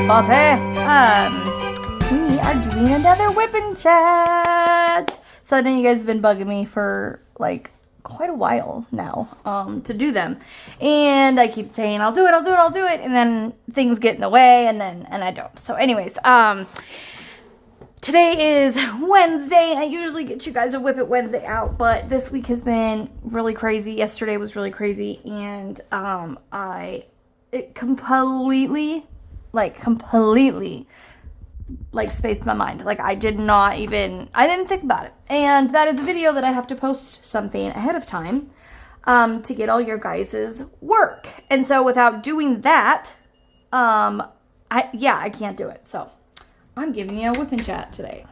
bossy. We are doing another whip and chat. So I know you guys have been bugging me for like quite a while now to do them, and I keep saying I'll do it, and then things get in the way, and I don't. So anyways, today is Wednesday. I usually get you guys a Whip It Wednesday out, but this week has been really crazy. Yesterday was really crazy, and it completely spaced my mind. Like, I didn't think about it. And that is a video that I have to post something ahead of time to get all your guys' work. And so without doing that, I can't do it. So I'm giving you a whip and chat today.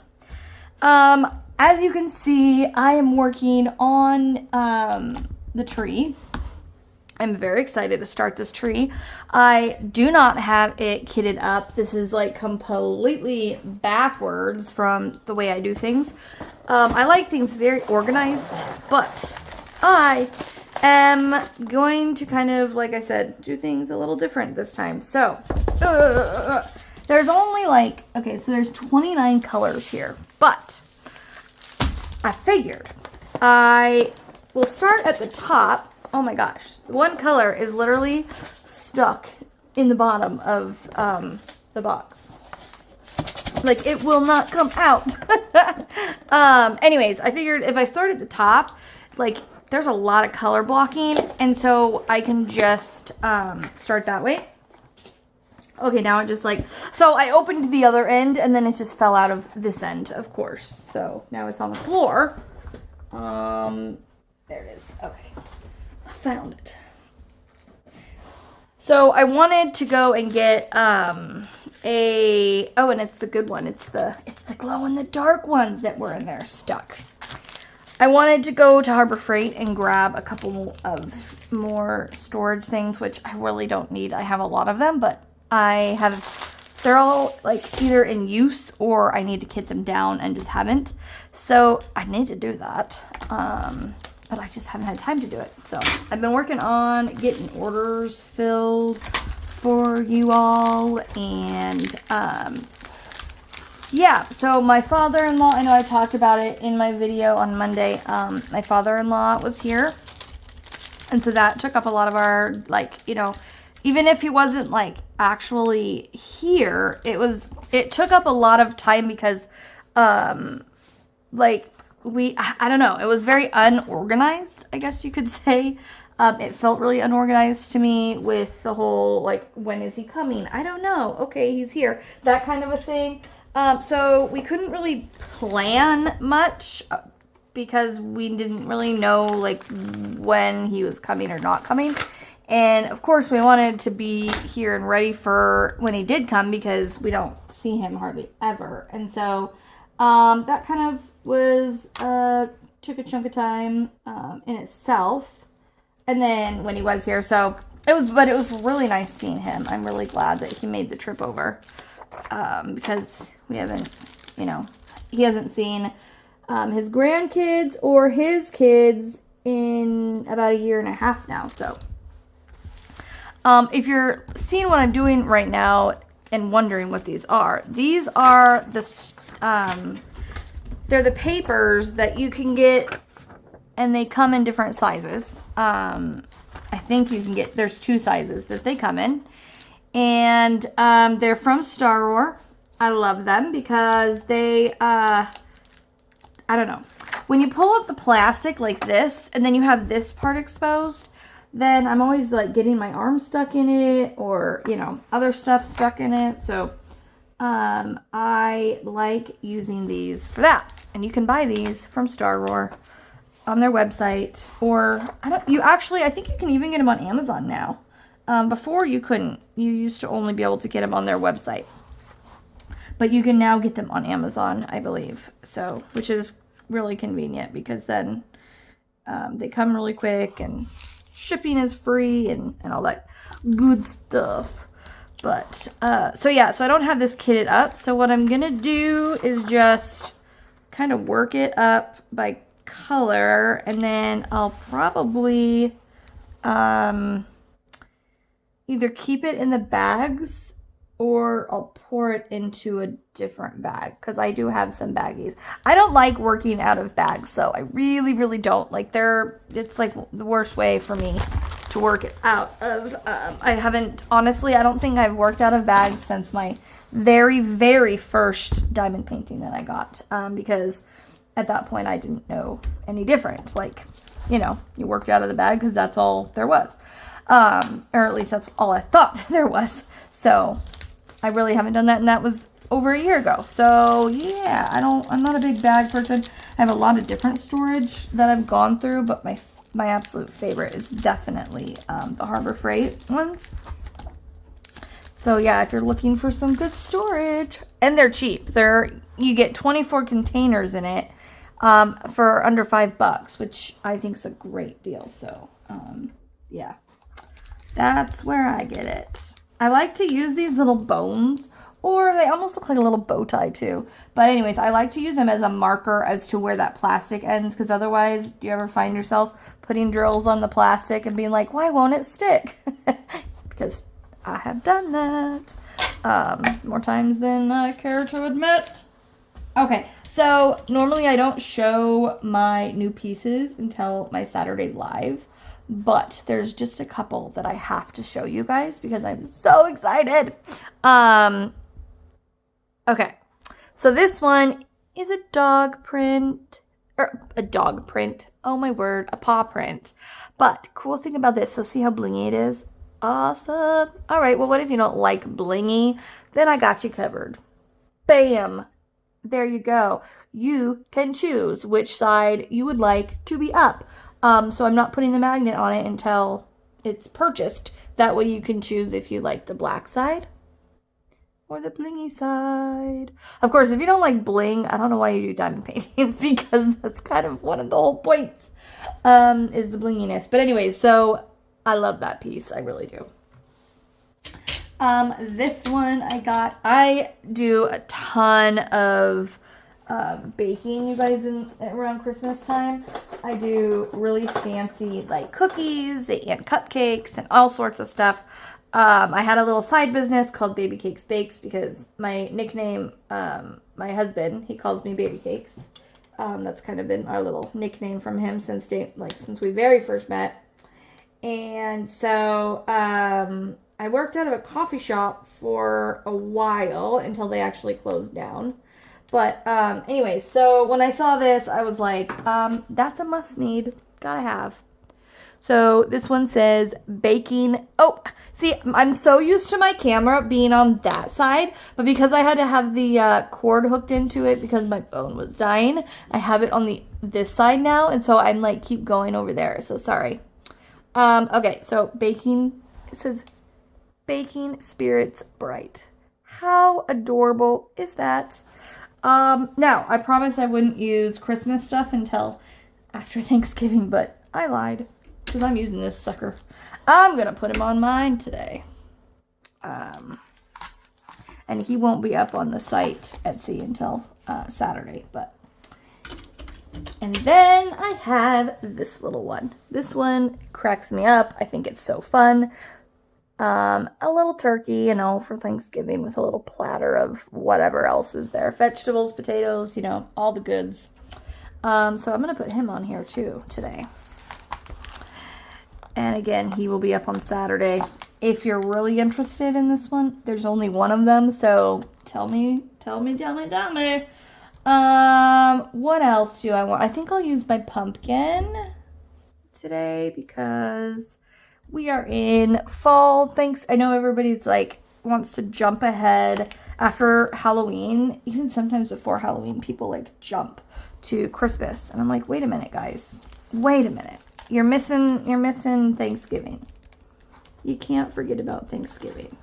As you can see, I am working on the tree. I'm very excited to start this tree. I do not have it kitted up. This is like completely backwards from the way I do things. I like things very organized, but I am going to kind of, like I said, do things a little different this time. So, there's only so there's 29 colors here, but I figured I will start at the top. Oh my gosh, one color is literally stuck in the bottom of the box. Like, it will not come out. Anyways, I figured if I start at the top, like, there's a lot of color blocking, and so I can just start that way. Okay, now it just so I opened the other end, and then it just fell out of this end, of course. So now it's on the floor. There it is. Okay. I found it. So I wanted to go and get and it's the good one. It's the glow in the dark ones that were in there stuck. I wanted to go to Harbor Freight and grab a couple of more storage things, which I really don't need. I have a lot of them, but they're all like either in use or I need to kit them down and just haven't. So I need to do that. But I just haven't had time to do it. So I've been working on getting orders filled for you all. And yeah, so my father-in-law, I know I talked about it in my video on Monday. My father-in-law was here. And so that took up a lot of our, even if he wasn't actually here, it took up a lot of time because I don't know, it was very unorganized, I guess you could say. It felt really unorganized to me with the whole, when is he coming? I don't know. Okay, he's here. That kind of a thing. So we couldn't really plan much because we didn't really know, when he was coming or not coming. And, of course, we wanted to be here and ready for when he did come because we don't see him hardly ever. And so that kind of took a chunk of time in itself, and then when he was here, so it was really nice seeing him. I'm really glad that he made the trip over because we haven't, he hasn't seen his grandkids or his kids in about a year and a half now. So if you're seeing what I'm doing right now and wondering what these are they're the papers that you can get, and they come in different sizes. I think you can get, there's 2 sizes that they come in. And they're from Star Wars. I love them because they, I don't know. When you pull up the plastic like this, and then you have this part exposed, then I'm always getting my arm stuck in it, or, other stuff stuck in it. So I like using these for that. And you can buy these from Star Wars on their website, or I think you can even get them on Amazon now. Before you couldn't. You used to only be able to get them on their website. But you can now get them on Amazon, I believe. So, which is really convenient because then they come really quick and shipping is free and all that good stuff. But, so yeah, so I don't have this kitted up. So what I'm going to do is just kind of work it up by color. And then I'll probably either keep it in the bags or I'll pour it into a different bag because I do have some baggies. I don't like working out of bags though. I really, really don't. Like it's like the worst way for me to work out of. I haven't, honestly, I don't think I've worked out of bags since my very, very first diamond painting that I got, because at that point I didn't know any different. Like, you know, you worked out of the bag because that's all there was. Or at least that's all I thought there was. So I really haven't done that, and that was over a year ago. So yeah, I'm not a big bag person. I have a lot of different storage that I've gone through, but my absolute favorite is definitely the Harbor Freight ones. So yeah, if you're looking for some good storage, and they're cheap, you get 24 containers in it for under $5, which I think is a great deal. So yeah, that's where I get it. I like to use these little bones, or they almost look like a little bow tie too. But anyways, I like to use them as a marker as to where that plastic ends, because otherwise, do you ever find yourself putting drills on the plastic and being like, why won't it stick? Because I have done that more times than I care to admit. Okay, so normally I don't show my new pieces until my Saturday live, but there's just a couple that I have to show you guys because I'm so excited. Okay, so this one is a dog print, or a dog print. Oh my word, a paw print. But cool thing about this, so see how blingy it is? Awesome. All right, well, what if you don't like blingy? Then I got you covered. Bam. There you go. You can choose which side you would like to be up. So I'm not putting the magnet on it until it's purchased. That way you can choose if you like the black side or the blingy side. Of course, if you don't like bling, I don't know why you do diamond paintings, because that's kind of one of the whole points, is the blinginess. But anyways, so I love that piece. I really do. This one I do a ton of baking, you guys, around Christmas time. I do really fancy like cookies and cupcakes and all sorts of stuff. I had a little side business called Baby Cakes Bakes because my nickname, my husband, he calls me Baby Cakes. That's kind of been our little nickname from him since we very first met. And so I worked out of a coffee shop for a while until they actually closed down. But anyway, so when I saw this, I was like, that's a must need. Gotta have. So this one says baking. Oh, see, I'm so used to my camera being on that side, but because I had to have the cord hooked into it because my phone was dying, I have it on this side now, and so I'm like keep going over there. So sorry. Okay, so baking. It says Baking Spirits Bright. How adorable is that? Now, I promised I wouldn't use Christmas stuff until after Thanksgiving, but I lied because I'm using this sucker. I'm going to put him on mine today. And he won't be up on the site Etsy until Saturday, but. And then I have this little one. This one cracks me up. I think it's so fun. A little turkey, you know, for Thanksgiving with a little platter of whatever else is there. Vegetables, potatoes, you know, all the goods. So I'm going to put him on here too today. And again, he will be up on Saturday. If you're really interested in this one, there's only one of them. So tell me. What else do I want? I think I'll use my pumpkin today because we are in fall. Thanks. I know everybody's like wants to jump ahead after Halloween. Even sometimes before Halloween, people like jump to Christmas. And I'm like, wait a minute, guys. Wait a minute. You're missing Thanksgiving. You can't forget about Thanksgiving.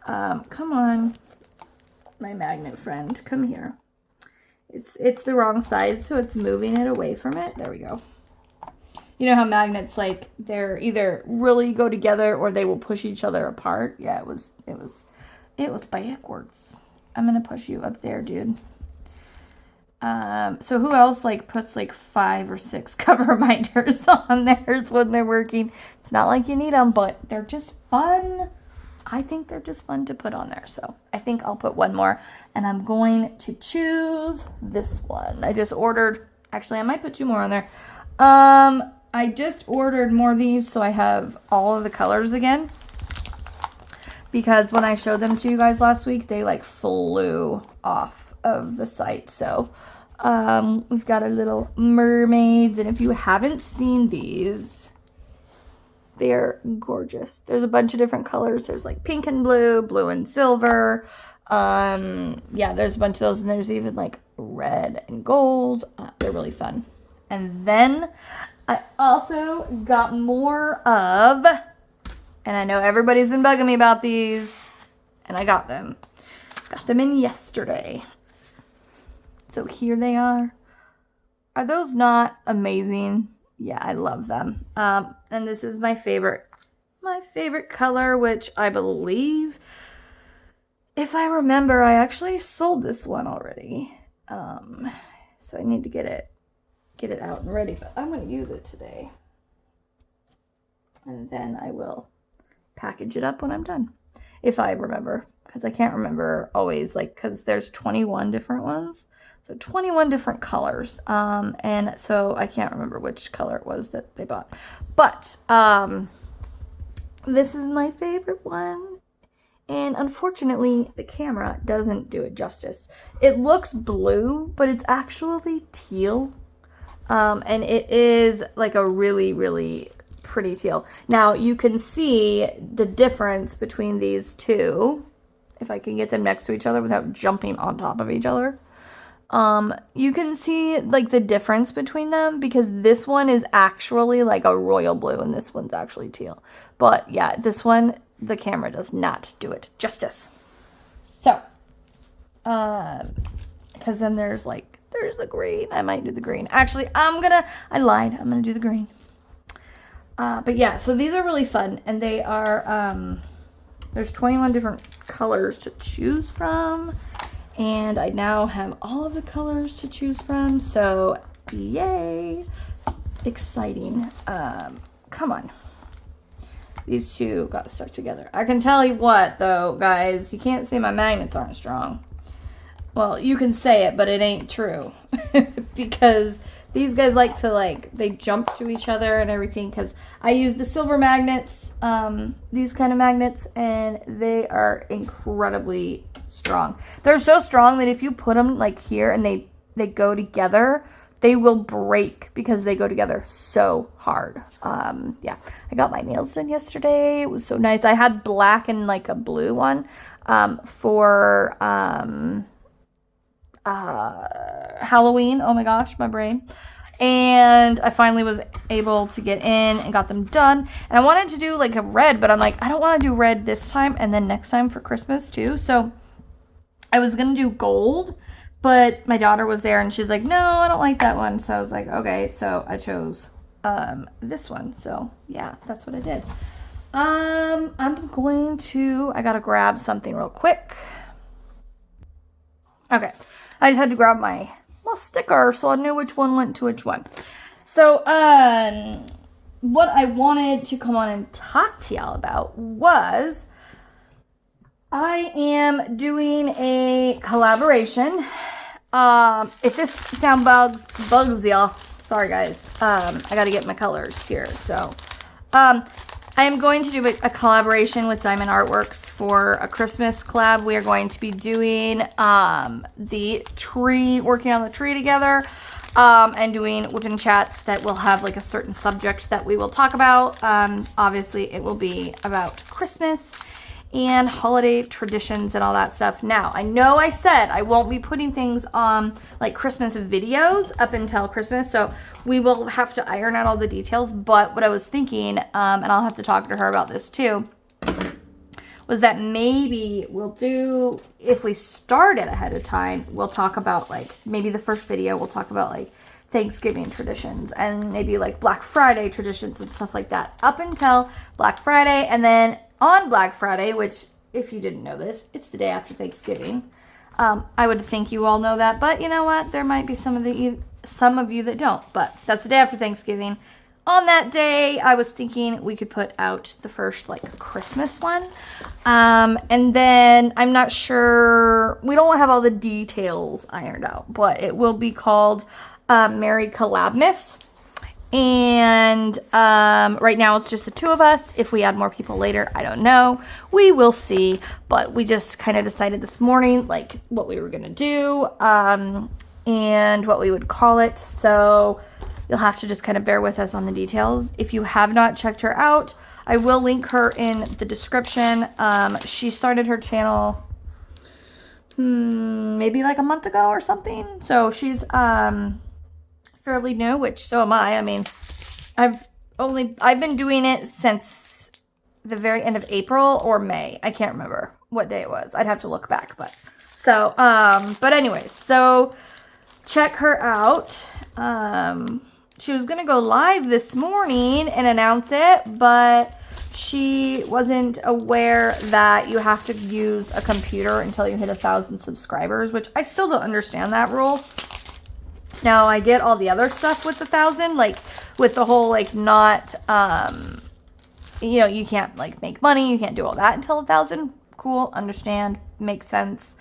Come on, my magnet friend. Come here. It's the wrong side, so it's moving it away from it. There we go. You know how magnets, like, they're either really go together or they will push each other apart? Yeah, it was backwards. I'm going to push you up there, dude. So who else, like, puts, like, 5 or 6 cover reminders on theirs when they're working? It's not like you need them, but they're just fun. I think they're just fun to put on there. So I think I'll put one more, and I'm going to choose this one. I just ordered, actually I might put 2 more on there. I just ordered more of these so I have all of the colors again, because when I showed them to you guys last week, they like flew off of the site. So we've got our little mermaids, and if you haven't seen these, they're gorgeous. There's a bunch of different colors. There's like pink and blue and silver. Yeah, there's a bunch of those, and there's even like red and gold. They're really fun. And then I also got more of, and I know everybody's been bugging me about these, and I got them. Got them in yesterday. So here they are. Are those not amazing? Yeah, I love them. And this is my favorite color, which I believe, if I remember, I actually sold this one already. So I need to get it out and ready, but I'm going to use it today. And then I will package it up when I'm done, if I remember, because I can't remember always, like, because there's 21 different ones. So 21 different colors, and so I can't remember which color it was that they bought. But this is my favorite one, and unfortunately the camera doesn't do it justice. It looks blue, but it's actually teal, and it is like a really, really pretty teal. Now you can see the difference between these two, if I can get them next to each other without jumping on top of each other. You can see like the difference between them, because this one is actually like a royal blue and this one's actually teal. But yeah, this one, the camera does not do it justice. So, because then there's the green. I might do the green. Actually, I lied. I'm gonna do the green. But yeah, so these are really fun, and they are, there's 21 different colors to choose from. And I now have all of the colors to choose from, so yay, exciting. Come on. These two got to stuck together. I can tell you what, though, guys, you can't say my magnets aren't strong. Well, you can say it, but it ain't true. Because these guys like to, they jump to each other and everything, because I use the silver magnets, these kind of magnets, and they are incredibly strong. They're so strong that if you put them here and they go together, they will break because they go together so hard. Yeah, I got my nails done yesterday. It was so nice. I had black and a blue one for Halloween. Oh my gosh, my brain. And I finally was able to get in and got them done. And I wanted to do a red, but I'm like, I don't want to do red this time and then next time for Christmas too. So I was going to do gold, but my daughter was there and she's like, no, I don't like that one. So I was like, okay. So I chose this one. So yeah, that's what I did. I got to grab something real quick. Okay. I just had to grab my sticker so I knew which one went to which one. So, what I wanted to come on and talk to y'all about was I am doing a collaboration. If this sound bugs y'all, sorry guys. I got to get my colors here. So, I am going to do a collaboration with Diamond Artworks for a Christmas collab. We are going to be doing the tree, working on the tree together, and doing WIP and chats that will have a certain subject that we will talk about. Obviously, it will be about Christmas and holiday traditions and all that stuff. Now, I know I said I won't be putting things on Christmas videos up until Christmas, so we will have to iron out all the details. But what I was thinking, and I'll have to talk to her about this too, was that maybe we'll do, if we start it ahead of time, we'll talk about maybe the first video we'll talk about Thanksgiving traditions and maybe Black Friday traditions and stuff like that up until Black Friday. And then on Black Friday, which if you didn't know this, it's the day after Thanksgiving. I would think you all know that, but you know what? There might be some of you that don't, but that's the day after Thanksgiving. on that day, I was thinking we could put out the first like Christmas one. And then I'm not sure, we don't have all the details ironed out, but it will be called Merry Collabmas. And right now it's just the two of us. If we add more people later, I don't know. We will see. But we just kind of decided this morning like what we were going to do and what we would call it. So you'll have to just kind of bear with us on the details. If you have not checked her out, I will link her in the description. She started her channel maybe like a month ago or something. So she's fairly new, which so am I. I mean, I've been doing it since the very end of April or May. I can't remember what day it was. I'd have to look back, but so but anyways, so check her out. She was gonna go live this morning and announce it, but she wasn't aware that you have to use a computer until you hit 1,000 subscribers, which I still don't understand that rule. Now, I get all the other stuff with 1,000, like with the whole, like, not, you know, you can't, like, make money. You can't do all that until 1,000. Cool, understand, makes sense.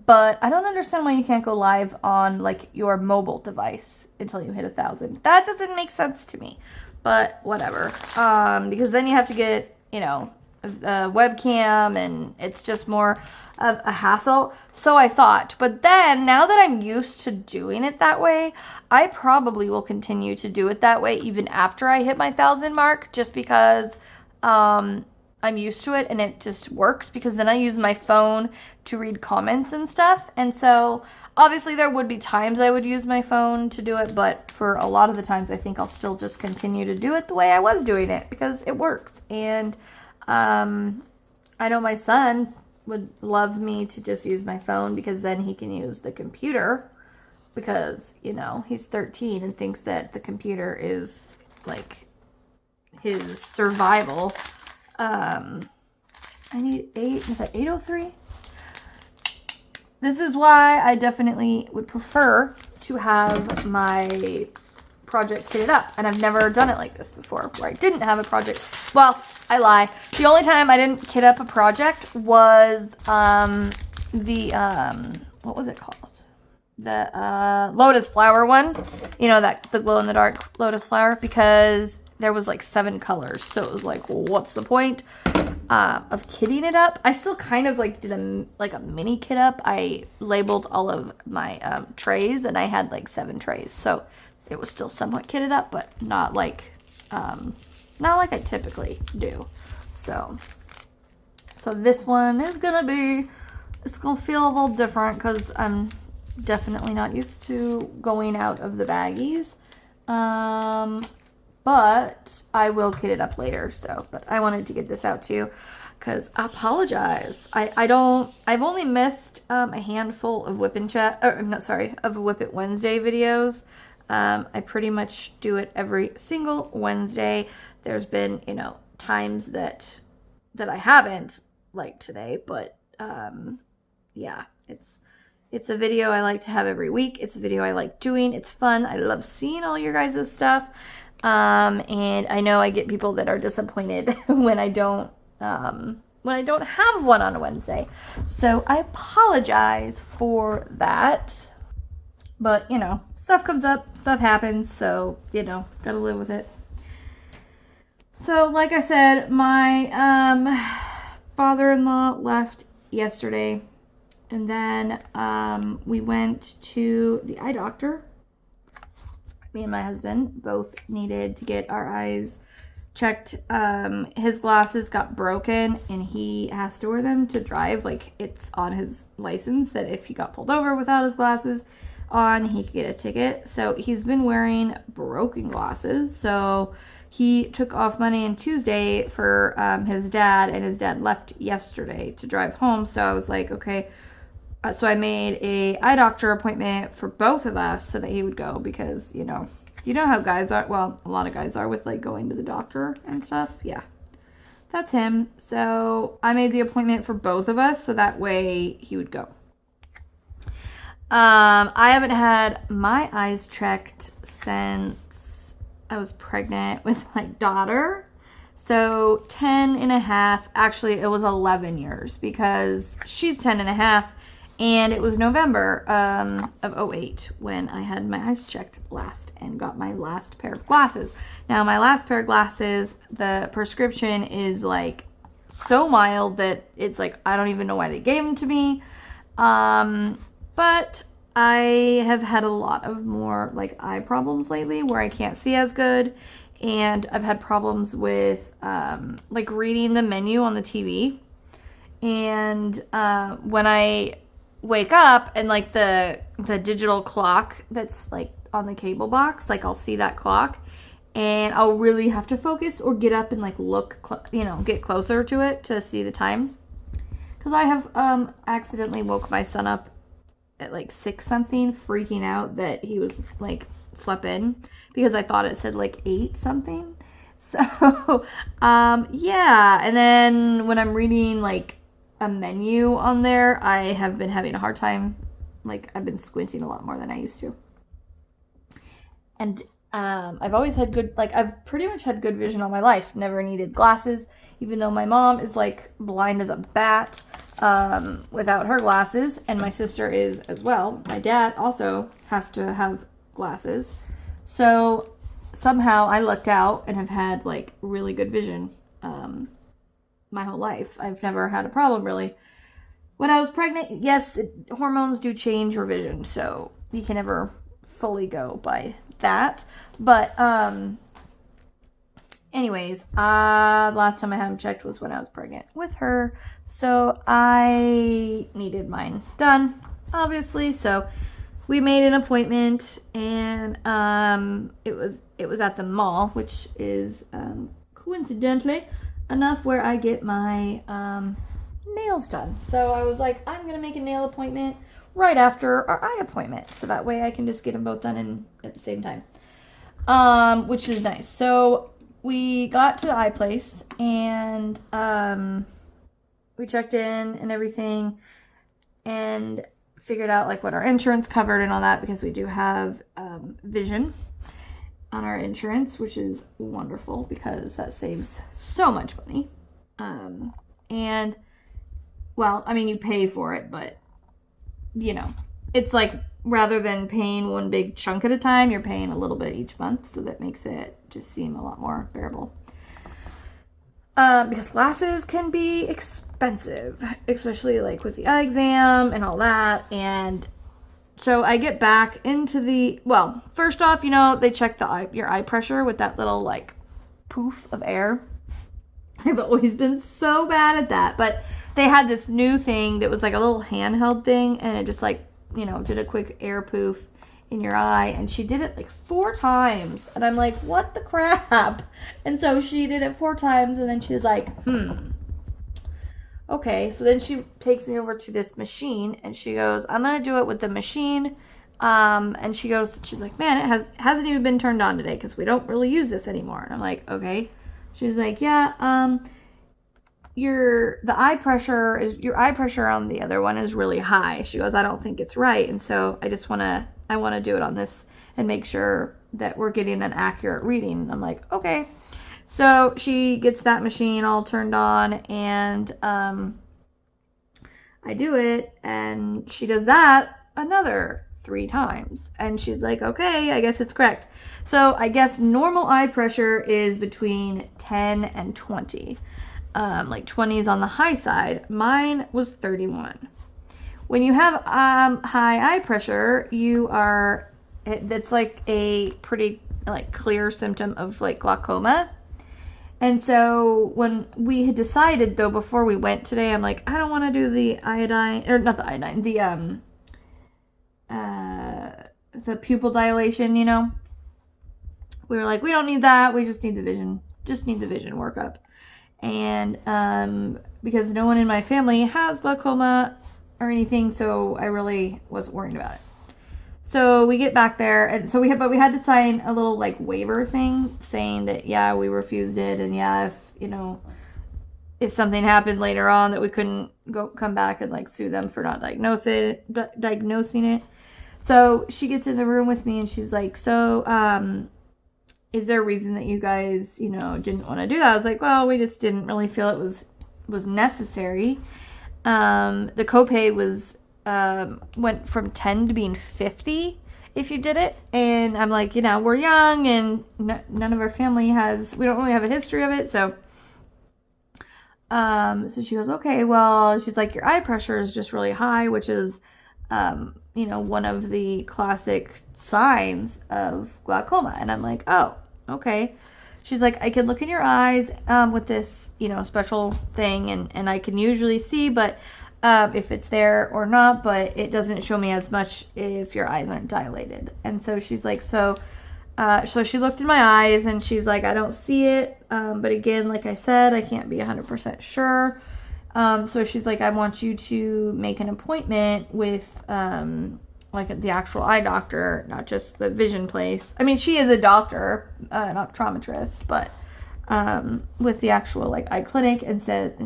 But I don't understand why you can't go live on, like, your mobile device until you hit 1,000. That doesn't make sense to me. But whatever. Because then you have to get, you know, a webcam, and it's just more of a hassle. So I thought, but then now that I'm used to doing it that way, I probably will continue to do it that way even after I hit my 1,000 mark, just because I'm used to it and it just works, because then I use my phone to read comments and stuff. And so obviously there would be times I would use my phone to do it, but for a lot of the times I think I'll still just continue to do it the way I was doing it, because it works. And I know my son would love me to just use my phone, because then he can use the computer, because, you know, he's 13 and thinks that the computer is like his survival. I need 8, is that 803? This is why I definitely would prefer to have my project kitted up, and I've never done it like this before, where I didn't have a project. Well, I lie. The only time I didn't kit up a project was what was it called? The lotus flower one. You know, that the glow in the dark lotus flower, because there was like 7 colors. So it was like, well, what's the point of kitting it up? I still kind of like did a mini kit up. I labeled all of my trays, and I had like 7 trays. So it was still somewhat kitted up, but not like I typically do. So this one is gonna be, it's gonna feel a little different, because I'm definitely not used to going out of the baggies. But I will kit it up later. So, but I wanted to get this out to you, because I apologize. I've only missed a handful of Whip and Chat, or I'm not sorry, of Whip It Wednesday videos. I pretty much do it every single Wednesday. There's been, you know, times that I haven't, like today, but yeah, it's a video I like to have every week. It's a video I like doing. It's fun. I love seeing all your guys' stuff. And I know I get people that are disappointed when I don't have one on a Wednesday. So I apologize for that. But, you know, stuff comes up, stuff happens, so, you know, gotta live with it. So, like I said, my father-in-law left yesterday, and then we went to the eye doctor. Me and my husband both needed to get our eyes checked. His glasses got broken, and he has to wear them to drive. Like, it's on his license that if he got pulled over without his glasses on, he could get a ticket. So he's been wearing broken glasses. So he took off Monday and Tuesday for his dad, and his dad left yesterday to drive home. So I was like, okay. So I made a eye doctor appointment for both of us so that he would go, because, you know how guys are. Well, a lot of guys are with like going to the doctor and stuff. Yeah, that's him. So I made the appointment for both of us so that way he would go. I haven't had my eyes checked since I was pregnant with my daughter. So 10 and a half, actually it was 11 years because she's 10 and a half, and it was November of 08 when I had my eyes checked last and got my last pair of glasses. Now my last pair of glasses, the prescription is like so mild that it's like, I don't even know why they gave them to me. But I have had a lot of more like eye problems lately where I can't see as good. And I've had problems with like reading the menu on the TV. And when I wake up and like the digital clock that's like on the cable box, like I'll see that clock and I'll really have to focus or get up and like look, get closer to it to see the time. Because I have accidentally woke my son up at like 6 something, freaking out that he was like slept in because I thought it said like 8 something. So yeah, and then when I'm reading like a menu on there, I have been having a hard time. Like I've been squinting a lot more than I used to. And I've always had good, like I've pretty much had good vision all my life. Never needed glasses, even though my mom is like blind as a bat without her glasses, and my sister is as well. My dad also has to have glasses. So somehow I lucked out and have had like really good vision my whole life. I've never had a problem really. When I was pregnant, yes, hormones do change your vision, so you can never fully go by that. But anyways, the last time I had them checked was when I was pregnant with her, so I needed mine done, obviously. So we made an appointment, and it was at the mall, which is coincidentally enough where I get my nails done. So I was like, I'm gonna make a nail appointment right after our eye appointment, so that way I can just get them both done at the same time, which is nice. So we got to the eye place, and we checked in and everything, and figured out like what our insurance covered and all that, because we do have vision on our insurance, which is wonderful because that saves so much money. And well, I mean, you pay for it, but it's like rather than paying one big chunk at a time, you're paying a little bit each month, so that makes it just seem a lot more bearable. Because glasses can be expensive, especially like with the eye exam and all that. And so I get back into first off, they check your eye pressure with that little like poof of air. I've always been so bad at that, but they had this new thing that was like a little handheld thing, and it just like, did a quick air poof in your eye, and she did it like 4 times, and I'm like, what the crap? And so she did it 4 times, and then she's like, okay. So then she takes me over to this machine, and she goes, I'm gonna do it with the machine. And she's like, man, it hasn't even been turned on today because we don't really use this anymore. And I'm like, okay. She's like, yeah, your eye pressure on the other one is really high. She goes, I don't think it's right, and so I want to do it on this and make sure that we're getting an accurate reading. I'm like, okay. So she gets that machine all turned on, and I do it, and she does that another 3 times, and she's like, okay, I guess it's correct. So I guess normal eye pressure is between 10 and 20. Like 20 is on the high side. Mine was 31. When you have high eye pressure, that's like a pretty like clear symptom of like glaucoma. And so when we had decided though, before we went today, I'm like, I don't want to do the iodine, or not the iodine, the pupil dilation, We were like, we don't need that. We just need the vision workup. And because no one in my family has glaucoma or anything, so I really wasn't worried about it. So we get back there, and so we had to sign a little like waiver thing saying that yeah, we refused it, and yeah, if something happened later on that we couldn't come back and like sue them for not diagnosing it. So she gets in the room with me, and she's like, so is there a reason that you guys, didn't want to do that? I was like, well, we just didn't really feel it was necessary. The copay was went from 10 to being 50 if you did it. And I'm like, we're young and none of our family we don't really have a history of it. So she goes, okay, well, she's like, your eye pressure is just really high, which is, one of the classic signs of glaucoma. And I'm like, oh, okay. She's like, I can look in your eyes with this, special thing, and I can usually see, but if it's there or not, but it doesn't show me as much if your eyes aren't dilated. And so she's like, so she looked in my eyes, and she's like, I don't see it, but again, like I said, I can't be 100% sure. So she's like, I want you to make an appointment with like the actual eye doctor, not just the vision place. I mean, she is a doctor, an optometrist, but with the actual like eye clinic, and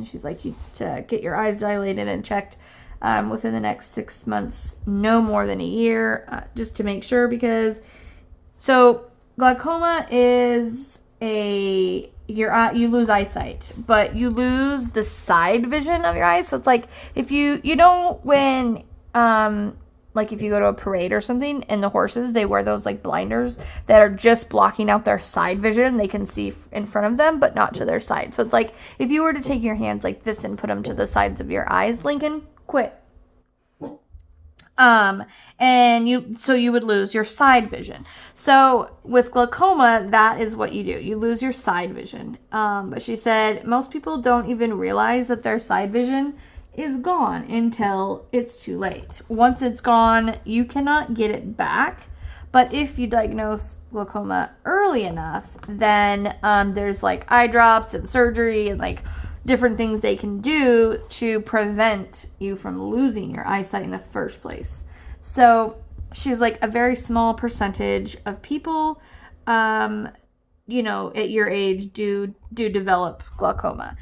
she's like, you to get your eyes dilated and checked within the next 6 months, no more than a year, just to make sure, because so glaucoma is you lose eyesight, but you lose the side vision of your eyes. So it's like if when like if you go to a parade or something, and the horses, they wear those like blinders that are just blocking out their side vision. They can see in front of them, but not to their side. So it's like if you were to take your hands like this and put them to the sides of your eyes, Lincoln, quit. And you would lose your side vision. So with glaucoma, that is what you do. You lose your side vision. But she said most people don't even realize that their side vision is gone until it's too late. Once it's gone, you cannot get it back. But if you diagnose glaucoma early enough, then there's like eye drops and surgery and like different things they can do to prevent you from losing your eyesight in the first place. So she's like, a very small percentage of people, at your age do develop glaucoma.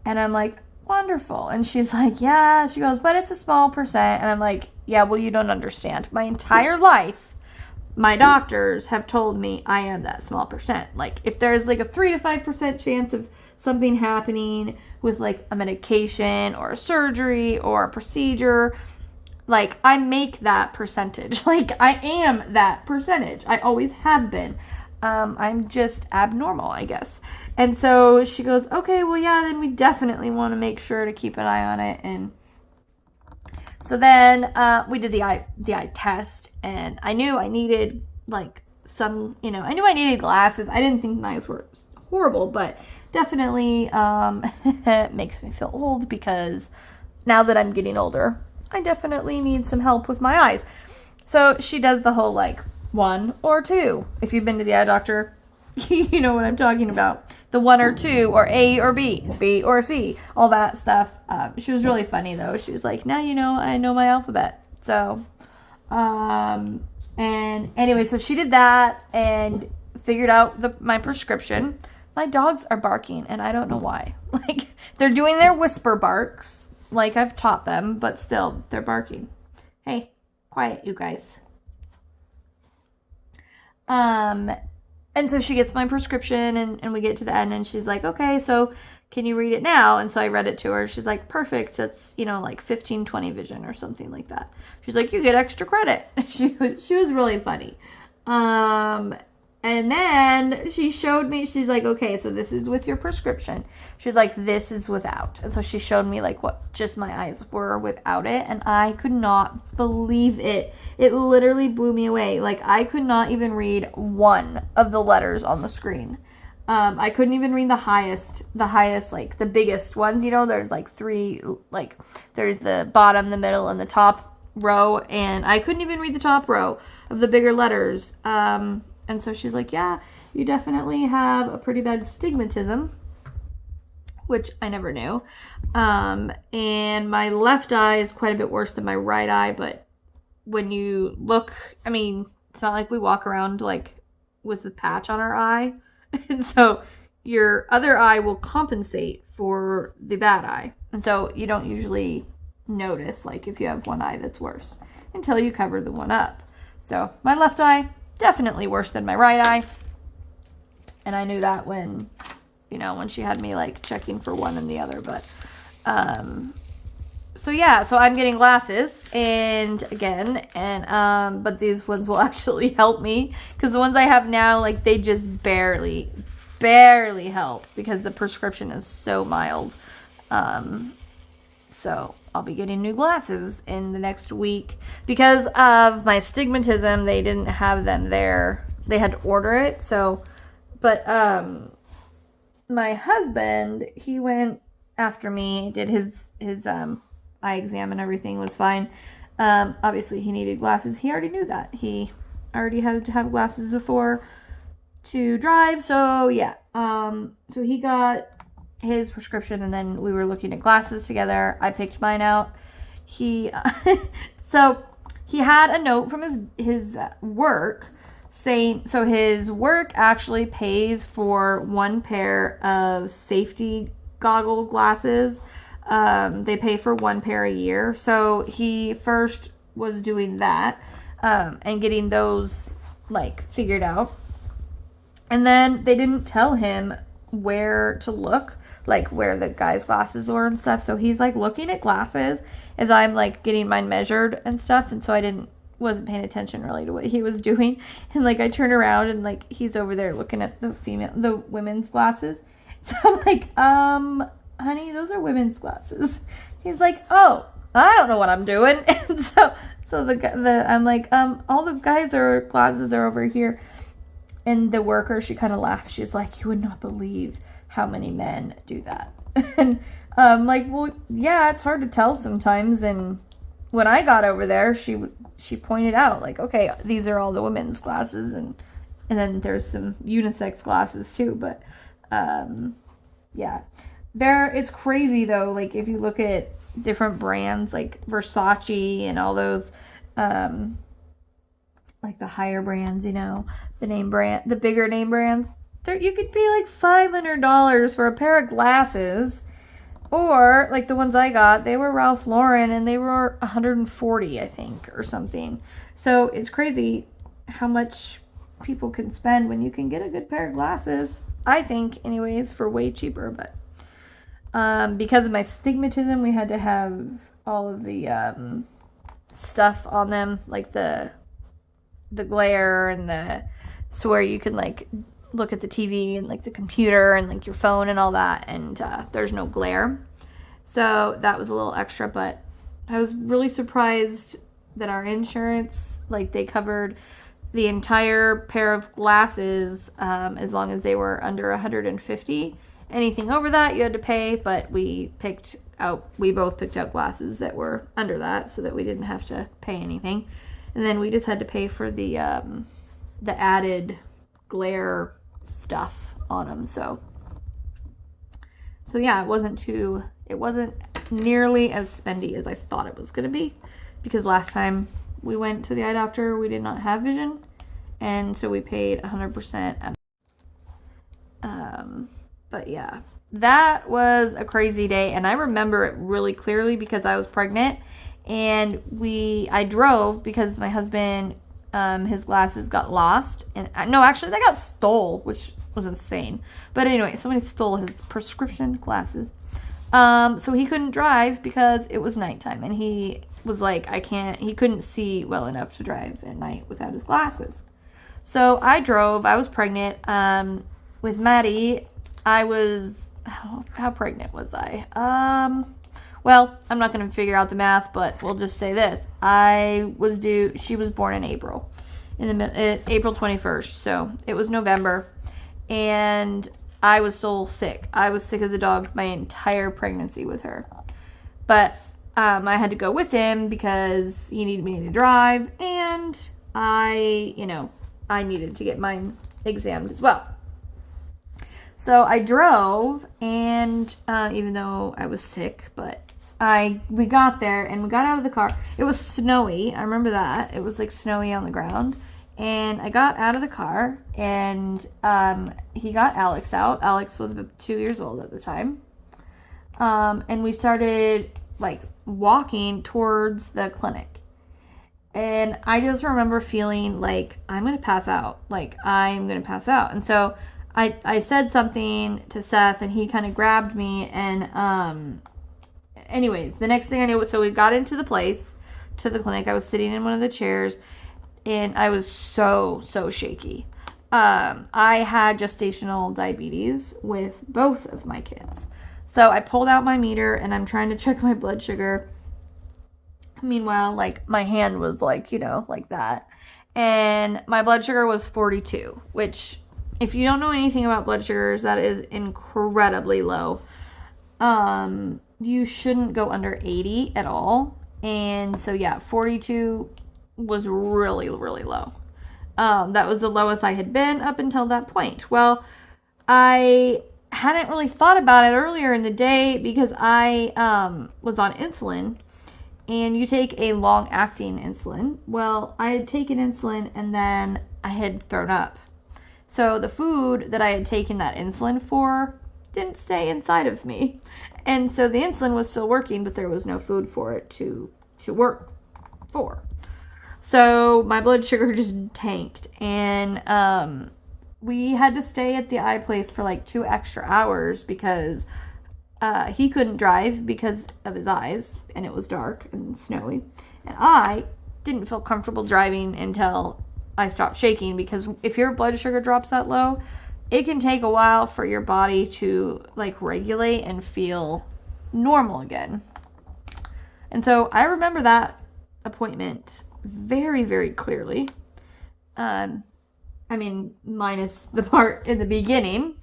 And I'm like, wonderful. And she's like, yeah. She goes, but it's a small percent. And I'm like, yeah, well, you don't understand. My entire life, my doctors have told me I am that small percent. Like, if there's like a 3 to 5% chance of something happening with like a medication or a surgery or a procedure, like I make that percentage. Like I am that percentage. I always have been. I'm just abnormal, I guess. And so she goes, okay, well, yeah, then we definitely want to make sure to keep an eye on it. And so then we did the eye test, and I knew I needed like some, I knew I needed glasses. I didn't think my eyes were horrible, but definitely it makes me feel old, because now that I'm getting older, I definitely need some help with my eyes. So she does the whole like 1 or 2. If you've been to the eye doctor, you know what I'm talking about. The 1 or 2, or A or B or C, all that stuff. She was really funny though. She was like, now I know my alphabet. So, and anyway, so she did that and figured out my prescription. My dogs are barking, and I don't know why. Like, they're doing their whisper barks, like I've taught them, but still, they're barking. Hey, quiet, you guys. And so she gets my prescription, and we get to the end, and she's like, okay, so can you read it now? And so I read it to her. She's like, perfect. That's, like 15-20 vision or something like that. She's like, you get extra credit. She was really funny. And then she showed me, she's like, okay, so this is with your prescription. She's like, this is without. And so she showed me like what just my eyes were without it. And I could not believe it. It literally blew me away. Like I could not even read one of the letters on the screen. I couldn't even read the highest, like the biggest ones, there's like 3, like there's the bottom, the middle, and the top row. And I couldn't even read the top row of the bigger letters. And so she's like, yeah, you definitely have a pretty bad stigmatism, which I never knew. And my left eye is quite a bit worse than my right eye. But when you look, I mean, it's not like we walk around like with a patch on our eye. And so your other eye will compensate for the bad eye. And so you don't usually notice like if you have one eye that's worse until you cover the one up. So my left eye, definitely worse than my right eye. And I knew that when, you know, when she had me like checking for one and the other. But so yeah, so I'm getting glasses and again, and but these ones will actually help me, because the ones I have now, like, they just barely help because the prescription is so mild. So I'll be getting new glasses in the next week. Because of my stigmatism, they didn't have them there. They had to order it. So, but my husband, he went after me, did his eye exam and everything was fine. Obviously he needed glasses. He already knew that. He already had to have glasses before to drive. So yeah. So he got his prescription, and then we were looking at glasses together. I picked mine out. He so he had a note from his work saying, so his work actually pays for one pair of safety goggle glasses. They pay for one pair a year. So he first was doing that, and getting those like figured out. And then they didn't tell him where to look, like where the guy's glasses were and stuff. So he's like looking at glasses as I'm like getting mine measured and stuff. And so I wasn't paying attention really to what he was doing. And like I turn around and like he's over there looking at the women's glasses. So I'm like, honey, those are women's glasses. He's like, oh, I don't know what I'm doing. And so I'm like, all the guys' glasses are over here. And the worker, she kind of laughed. She's like, you would not believe how many men do that. And I'm like, well, yeah, it's hard to tell sometimes. And when I got over there, she pointed out, like, okay, these are all the women's glasses, and then there's some unisex glasses too. But yeah, it's crazy though. Like if you look at different brands like Versace and all those, like the higher brands, you know, the bigger name brands, you could pay like $500 for a pair of glasses. Or like the ones I got, they were Ralph Lauren and they were $140, I think, or something. So it's crazy how much people can spend when you can get a good pair of glasses, I think, anyways, for way cheaper. But because of my stigmatism, we had to have all of the stuff on them, like the glare and so where you can like look at the TV and like the computer and like your phone and all that, and there's no glare. So that was a little extra, but I was really surprised that our insurance, like, they covered the entire pair of glasses, as long as they were under $150. Anything over that you had to pay, but we both picked out glasses that were under that so that we didn't have to pay anything. And then we just had to pay for the added glare stuff on them. So yeah, it wasn't nearly as spendy as I thought it was going to be, because last time we went to the eye doctor, we did not have vision, and so we paid 100%. But yeah, that was a crazy day, and I remember it really clearly because I was pregnant, and I drove because my husband, his glasses got lost, and no, actually they got stole, which was insane. But anyway, somebody stole his prescription glasses. So he couldn't drive because it was nighttime, and he was like, he couldn't see well enough to drive at night without his glasses. So I drove. I was pregnant. With Maddie, I was, how pregnant was I? Well, I'm not going to figure out the math, but we'll just say this. She was born in April, April 21st. So it was November, and I was still sick. I was sick as a dog my entire pregnancy with her. But I had to go with him because he needed me to drive, and I needed to get mine examined as well. So I drove, and even though I was sick, but we got there, and we got out of the car. It was snowy. I remember that. It was like snowy on the ground. And I got out of the car, and he got Alex out. Alex was about 2 years old at the time. And we started like walking towards the clinic. And I just remember feeling like I'm going to pass out. And so I said something to Seth and he kind of grabbed me and anyways, the next thing I knew, so we got into the place, to the clinic. I was sitting in one of the chairs and I was so shaky. I had gestational diabetes with both of my kids. So I pulled out my meter and I'm trying to check my blood sugar. Meanwhile, like, my hand was like, you know, like that. And my blood sugar was 42, which, if you don't know anything about blood sugars, that is incredibly low. You shouldn't go under 80 at all. And so, yeah, 42 was really, really low. That was the lowest I had been up until that point. Well, I hadn't really thought about it earlier in the day because I was on insulin, and you take a long-acting insulin. Well, I had taken insulin and then I had thrown up. So the food that I had taken that insulin for didn't stay inside of me. And so the insulin was still working, but there was no food for it to work for. So my blood sugar just tanked. And we had to stay at the eye place for like 2 extra hours because he couldn't drive because of his eyes, and it was dark and snowy. And I didn't feel comfortable driving until I stopped shaking, because if your blood sugar drops that low, it can take a while for your body to like regulate and feel normal again. And so I remember that appointment very, very clearly. I mean, minus the part in the beginning.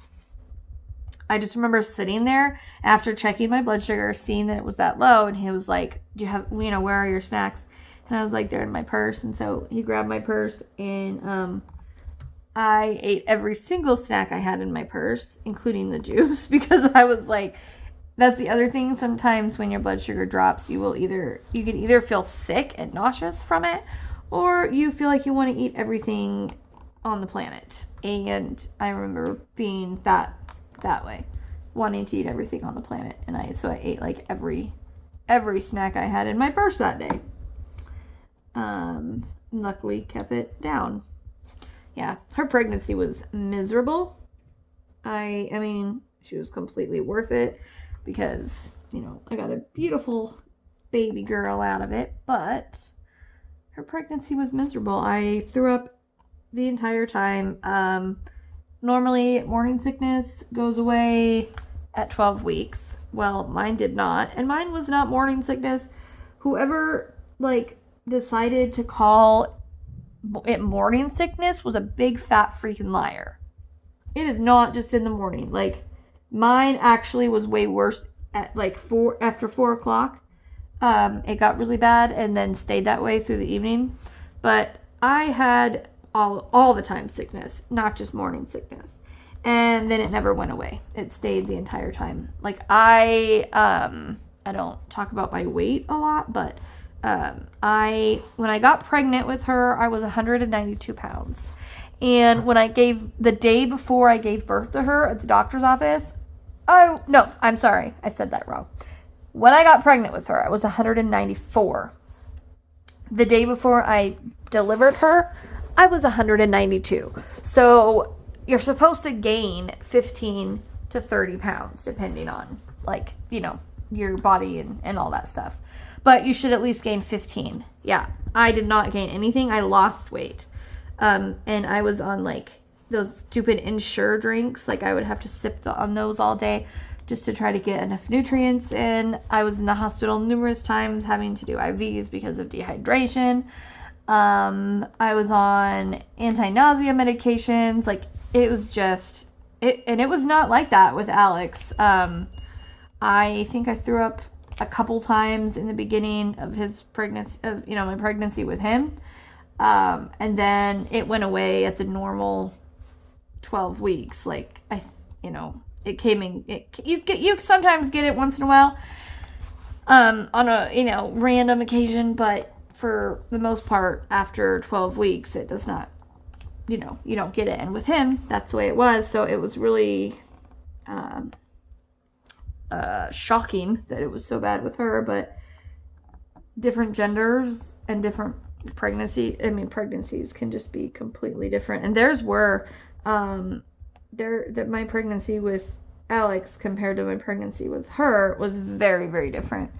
I just remember sitting there after checking my blood sugar, seeing that it was that low, and he was like, do you have, you know, where are your snacks? And I was like, they're in my purse. And so he grabbed my purse, and I ate every single snack I had in my purse, including the juice, because I was like, that's the other thing. Sometimes when your blood sugar drops, you can either feel sick and nauseous from it, or you feel like you want to eat everything on the planet. And I remember being that way, wanting to eat everything on the planet. And I ate like every snack I had in my purse that day. Luckily kept it down. Yeah, her pregnancy was miserable. I mean, she was completely worth it because, you know, I got a beautiful baby girl out of it, but her pregnancy was miserable. I threw up the entire time. Normally, morning sickness goes away at 12 weeks. Well, mine did not. And mine was not morning sickness. Whoever, like, decided to call it morning sickness was a big fat freaking liar. It is not just in the morning. Like, mine actually was way worse at, like, after 4 o'clock. It got really bad and then stayed that way through the evening. But I had all the time sickness, not just morning sickness. And then it never went away. It stayed the entire time. Like, I don't talk about my weight a lot, but when I got pregnant with her, I was 192 pounds. And the day before I gave birth to her at the doctor's office, I'm sorry, I said that wrong. When I got pregnant with her, I was 194. The day before I delivered her, I was 192. So you're supposed to gain 15 to 30 pounds, depending on, like, you know, your body and all that stuff. But you should at least gain 15. Yeah, I did not gain anything. I lost weight. And I was on, like, those stupid Ensure drinks. Like, I would have to sip on those all day just to try to get enough nutrients in. I was in the hospital numerous times having to do IVs because of dehydration. I was on anti-nausea medications. Like, it was just, and it was not like that with Alex. I think I threw up a couple times in the beginning of his pregnancy, my pregnancy with him. And then it went away at the normal 12 weeks. Like, it came in, you sometimes get it once in a while, on a, random occasion, but for the most part, after 12 weeks, it does not, you don't get it. And with him, that's the way it was. So it was really, shocking that it was so bad with her, but different genders and different pregnancies can just be completely different. And theirs were, that my pregnancy with Alex compared to my pregnancy with her was very, very different.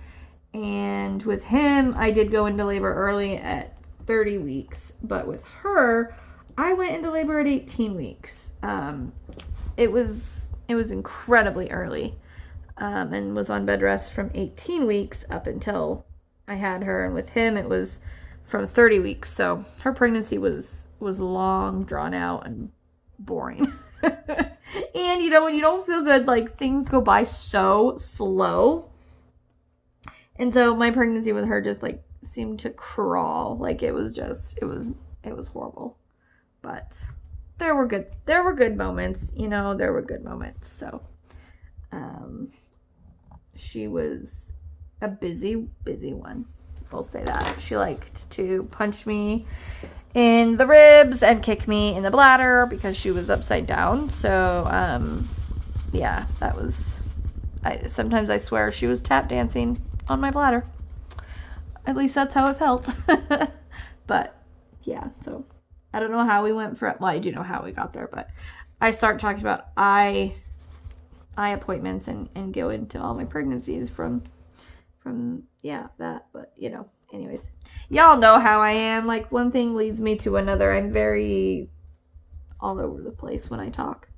And with him, I did go into labor early at 30 weeks, but with her, I went into labor at 18 weeks. It was incredibly early, and was on bed rest from 18 weeks up until I had her. And with him, it was from 30 weeks. So her pregnancy was long, drawn out, and boring. And you know, when you don't feel good, like things go by so slow. And so my pregnancy with her just like seemed to crawl. Like it was horrible. But there were good moments, you know, there were good moments. So she was a busy one. I'll say that. She liked to punch me in the ribs and kick me in the bladder because she was upside down. So yeah, that was sometimes I swear she was tap dancing on my bladder. At least that's how it felt. But yeah, so I don't know how we went for, well, I do know how we got there, but I start talking about eye appointments and go into all my pregnancies from yeah, that. But you know, anyways, y'all know how I am. Like one thing leads me to another. I'm very all over the place when I talk.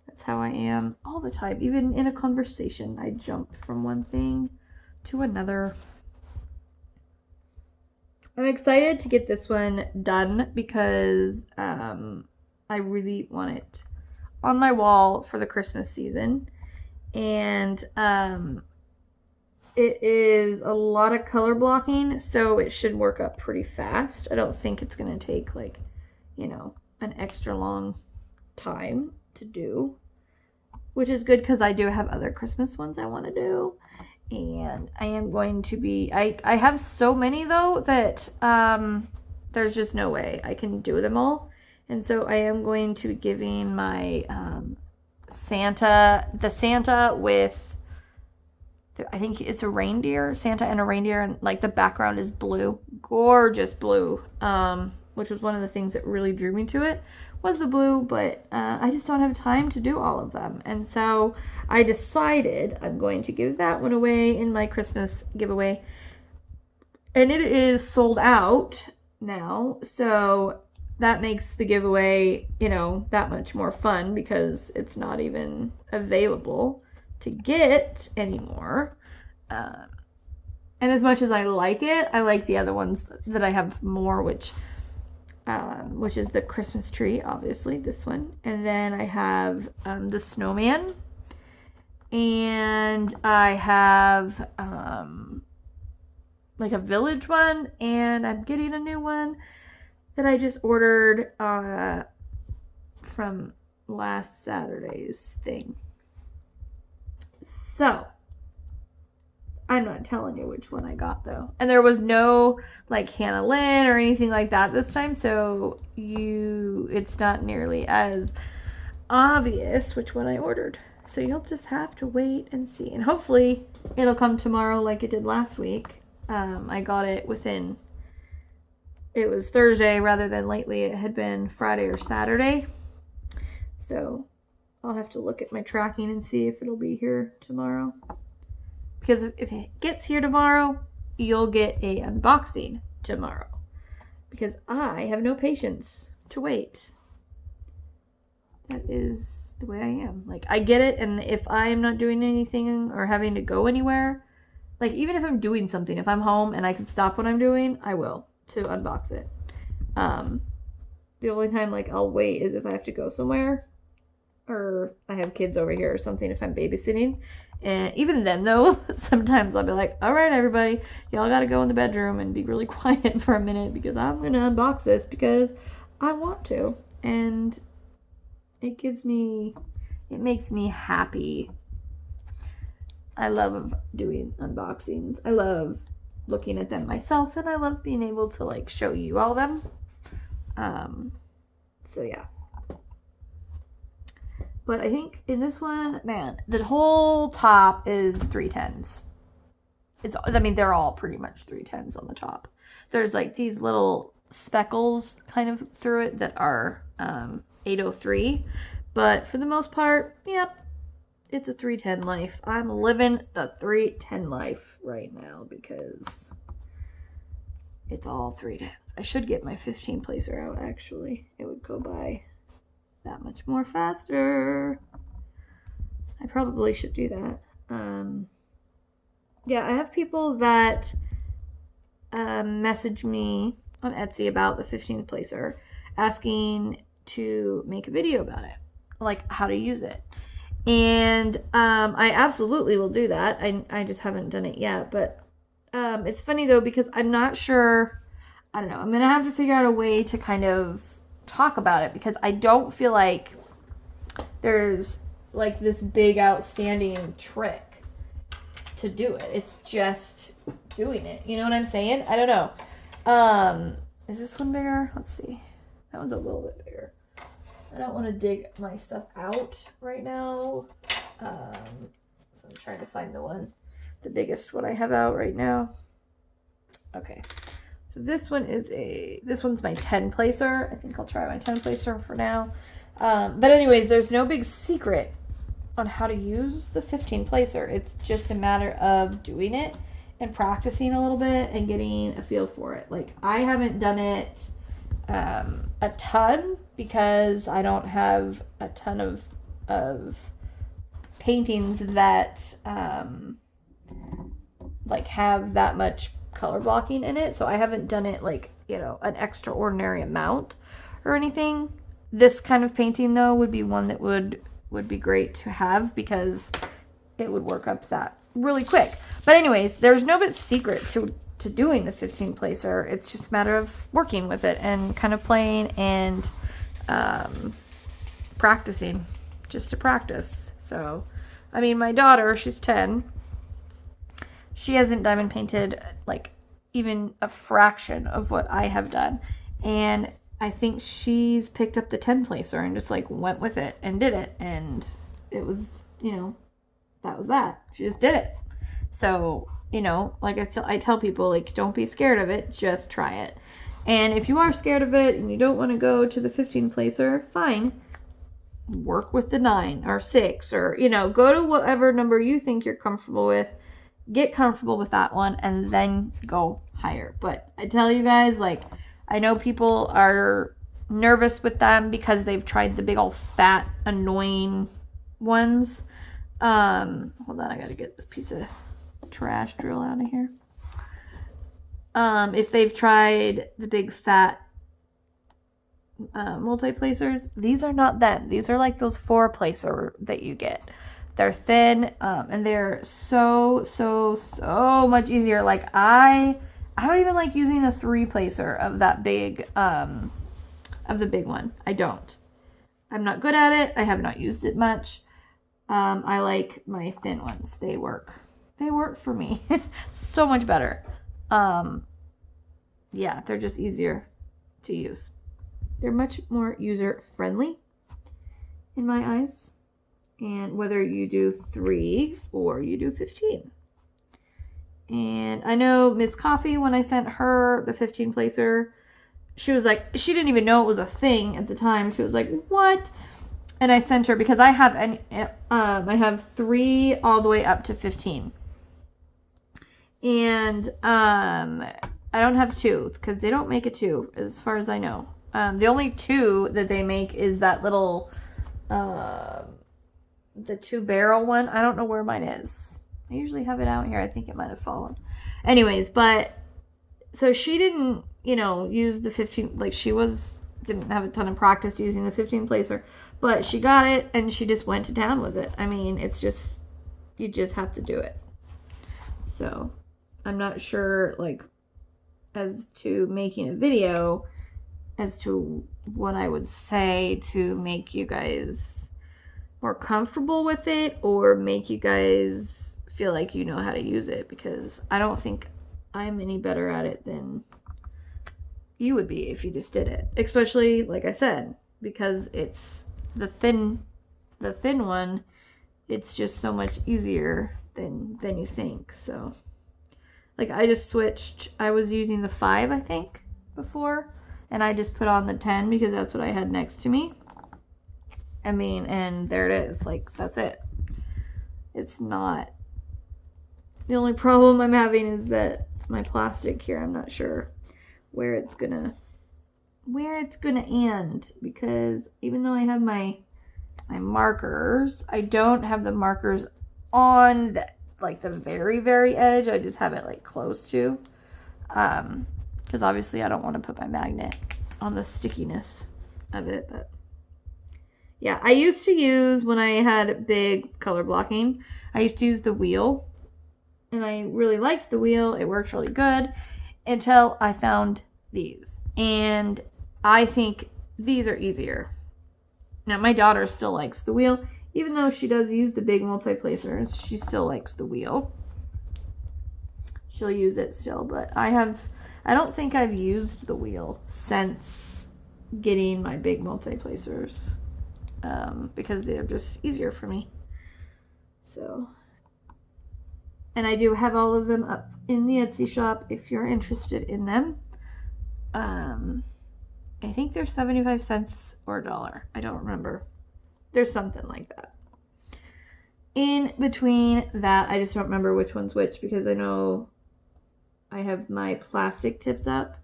That's how I am all the time. Even in a conversation, I jump from one thing to another. I'm excited to get this one done because I really want it on my wall for the Christmas season. And it is a lot of color blocking, so it should work up pretty fast. I don't think it's going to take like, you know, an extra long time to do, which is good because I do have other Christmas ones I want to do. And I am going to be, I have so many though that there's just no way I can do them all. And so I am going to be giving my Santa with, I think it's a reindeer, Santa and a reindeer, and like the background is blue, gorgeous blue, which was one of the things that really drew me to it, was the blue, but I just don't have time to do all of them. And so I decided I'm going to give that one away in my Christmas giveaway. And it is sold out now, so that makes the giveaway, you know, that much more fun because it's not even available to get anymore. And as much as I like it, I like the other ones that I have more, which is the Christmas tree, obviously, this one. And then I have the snowman. And I have like a village one. And I'm getting a new one that I just ordered from last Saturday's thing. So, I'm not telling you which one I got though. And there was no like Hannah Lynn or anything like that this time, so it's not nearly as obvious which one I ordered. So you'll just have to wait and see. And hopefully it'll come tomorrow like it did last week. I got it it was Thursday rather than lately it had been Friday or Saturday. So I'll have to look at my tracking and see if it'll be here tomorrow. Because if it gets here tomorrow, you'll get a unboxing tomorrow. Because I have no patience to wait. That is the way I am. Like, I get it, and if I am not doing anything or having to go anywhere, like, even if I'm doing something, if I'm home and I can stop what I'm doing, I will to unbox it. The only time, like, I'll wait is if I have to go somewhere. Or I have kids over here or something if I'm babysitting. And even then, though, sometimes I'll be like, all right, everybody, y'all got to go in the bedroom and be really quiet for a minute because I'm going to unbox this because I want to. And it makes me happy. I love doing unboxings. I love looking at them myself, and I love being able to, like, show you all them. So, yeah. But I think in this one, man, the whole top is 310s. They're all pretty much 310s on the top. There's like these little speckles kind of through it that are 803. but for the most part, yep, it's a 310 life. I'm living the 310 life right now because it's all 310s. I should get my 15 placer out, actually. It would go by that much more faster. I probably should do that. Yeah, I have people that message me on Etsy about the 15 placer, asking to make a video about it, like how to use it. And I absolutely will do that. I just haven't done it yet. But it's funny though, because I'm not sure. I don't know. I'm going to have to figure out a way to kind of talk about it, because I don't feel like there's like this big outstanding trick to do it. It's just doing it. You know what I'm saying? I don't know. Is this one bigger? Let's see. That one's a little bit bigger. I don't want to dig my stuff out right now. So I'm trying to find the biggest one I have out right now. Okay. So this one's my 10 placer. I think I'll try my 10 placer for now. But anyways, there's no big secret on how to use the 15 placer. It's just a matter of doing it and practicing a little bit and getting a feel for it. Like, I haven't done it a ton because I don't have a ton of paintings that like have that much color blocking in it. So I haven't done it like, you know, an extraordinary amount or anything. This kind of painting though would be one that would be great to have, because it would work up that really quick. But anyways, there's no bit secret to doing the 15 placer. It's just a matter of working with it and kind of playing and practicing, just to practice. So, I mean, my daughter, she's 10. She hasn't diamond painted like even a fraction of what I have done. And I think she's picked up the 10 placer and just like went with it and did it. And it was, you know, that was that. She just did it. So, you know, like I tell people, like, don't be scared of it. Just try it. And if you are scared of it and you don't want to go to the 15 placer, fine. Work with the 9 or 6, or, you know, go to whatever number you think you're comfortable with. Get comfortable with that one and then go higher. But I tell you guys, like, I know people are nervous with them because they've tried the big old fat annoying ones. Hold on, I gotta get this piece of trash drill out of here. If they've tried the big fat multi-placers, these are not them. These are like those 4-placer that you get. They're thin, and they're so much easier. Like, I don't even like using the 3-placer of that big, of the big one. I don't. I'm not good at it. I have not used it much. I like my thin ones. They work. They work for me. So much better. Yeah, they're just easier to use. They're much more user-friendly in my eyes. And whether you do 3 or you do 15. And I know Miss Coffee, when I sent her the 15 placer, she was like, she didn't even know it was a thing at the time. She was like, what? And I sent her, because I have 3 all the way up to 15. And I don't have 2, because they don't make a 2 as far as I know. The only 2 that they make is that little the 2-barrel one. I don't know where mine is. I usually have it out here. I think it might have fallen. Anyways, but so she didn't, you know, use the 15, like didn't have a ton of practice using the 15 placer, but she got it and she just went to town with it. I mean, it's just, you just have to do it. So I'm not sure, like, as to making a video as to what I would say to make you guys more comfortable with it, or make you guys feel like you know how to use it, because I don't think I'm any better at it than you would be if you just did it. Especially, like I said, because it's the thin one, it's just so much easier than you think. So, like, I just switched. I was using the 5, I think, before, and I just put on the 10 because that's what I had next to me. I mean, and there it is. Like, that's it. It's not. The only problem I'm having is that my plastic here, I'm not sure where it's gonna end, because even though I have my markers, I don't have the markers on the, like, the very, very edge. I just have it like close to, because obviously I don't want to put my magnet on the stickiness of it. But yeah, I used to use, when I had big color blocking, I used to use the wheel, and I really liked the wheel. It worked really good until I found these, and I think these are easier. Now, my daughter still likes the wheel. Even though she does use the big multi-placers, she still likes the wheel. She'll use it still, but I don't think I've used the wheel since getting my big multi-placers, because they're just easier for me. So, and I do have all of them up in the Etsy shop if you're interested in them. I think they're 75 cents or $1. I don't remember. There's something like that. In between that, I just don't remember which one's which, because I know I have my plastic tips up.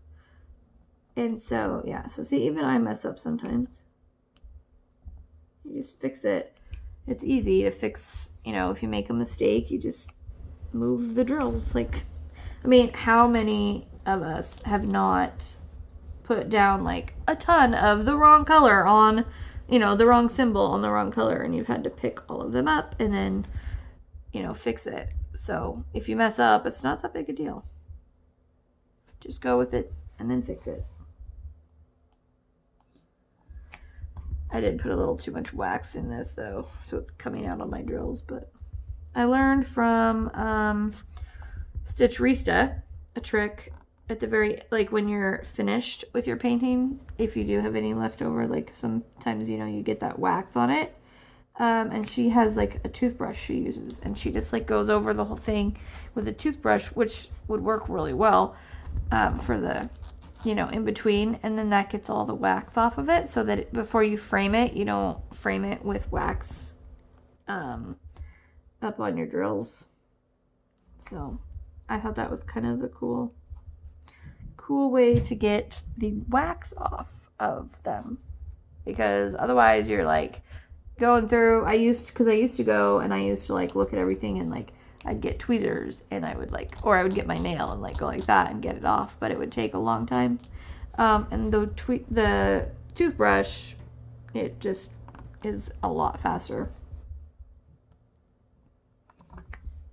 And so, yeah. So see, even I mess up sometimes. You just fix it. It's easy to fix, you know, if you make a mistake, you just move the drills. Like, I mean, how many of us have not put down like a ton of the wrong color on, you know, the wrong symbol on the wrong color, and you've had to pick all of them up and then, you know, fix it. So if you mess up, it's not that big a deal. Just go with it and then fix it. I did put a little too much wax in this though, so it's coming out on my drills. But I learned from Stitch Rista a trick at the very, like, when you're finished with your painting, if you do have any left over, like sometimes, you know, you get that wax on it, and she has like a toothbrush she uses, and she just like goes over the whole thing with a toothbrush, which would work really well for the, you know, in between, and then that gets all the wax off of it, so that before you frame it, you don't frame it with wax up on your drills. So I thought that was kind of a cool way to get the wax off of them, because otherwise you're like going through, I used to go and I used to like look at everything, and like I'd get tweezers and I would like, or I would get my nail and like go like that and get it off, but it would take a long time. And the toothbrush, it just is a lot faster.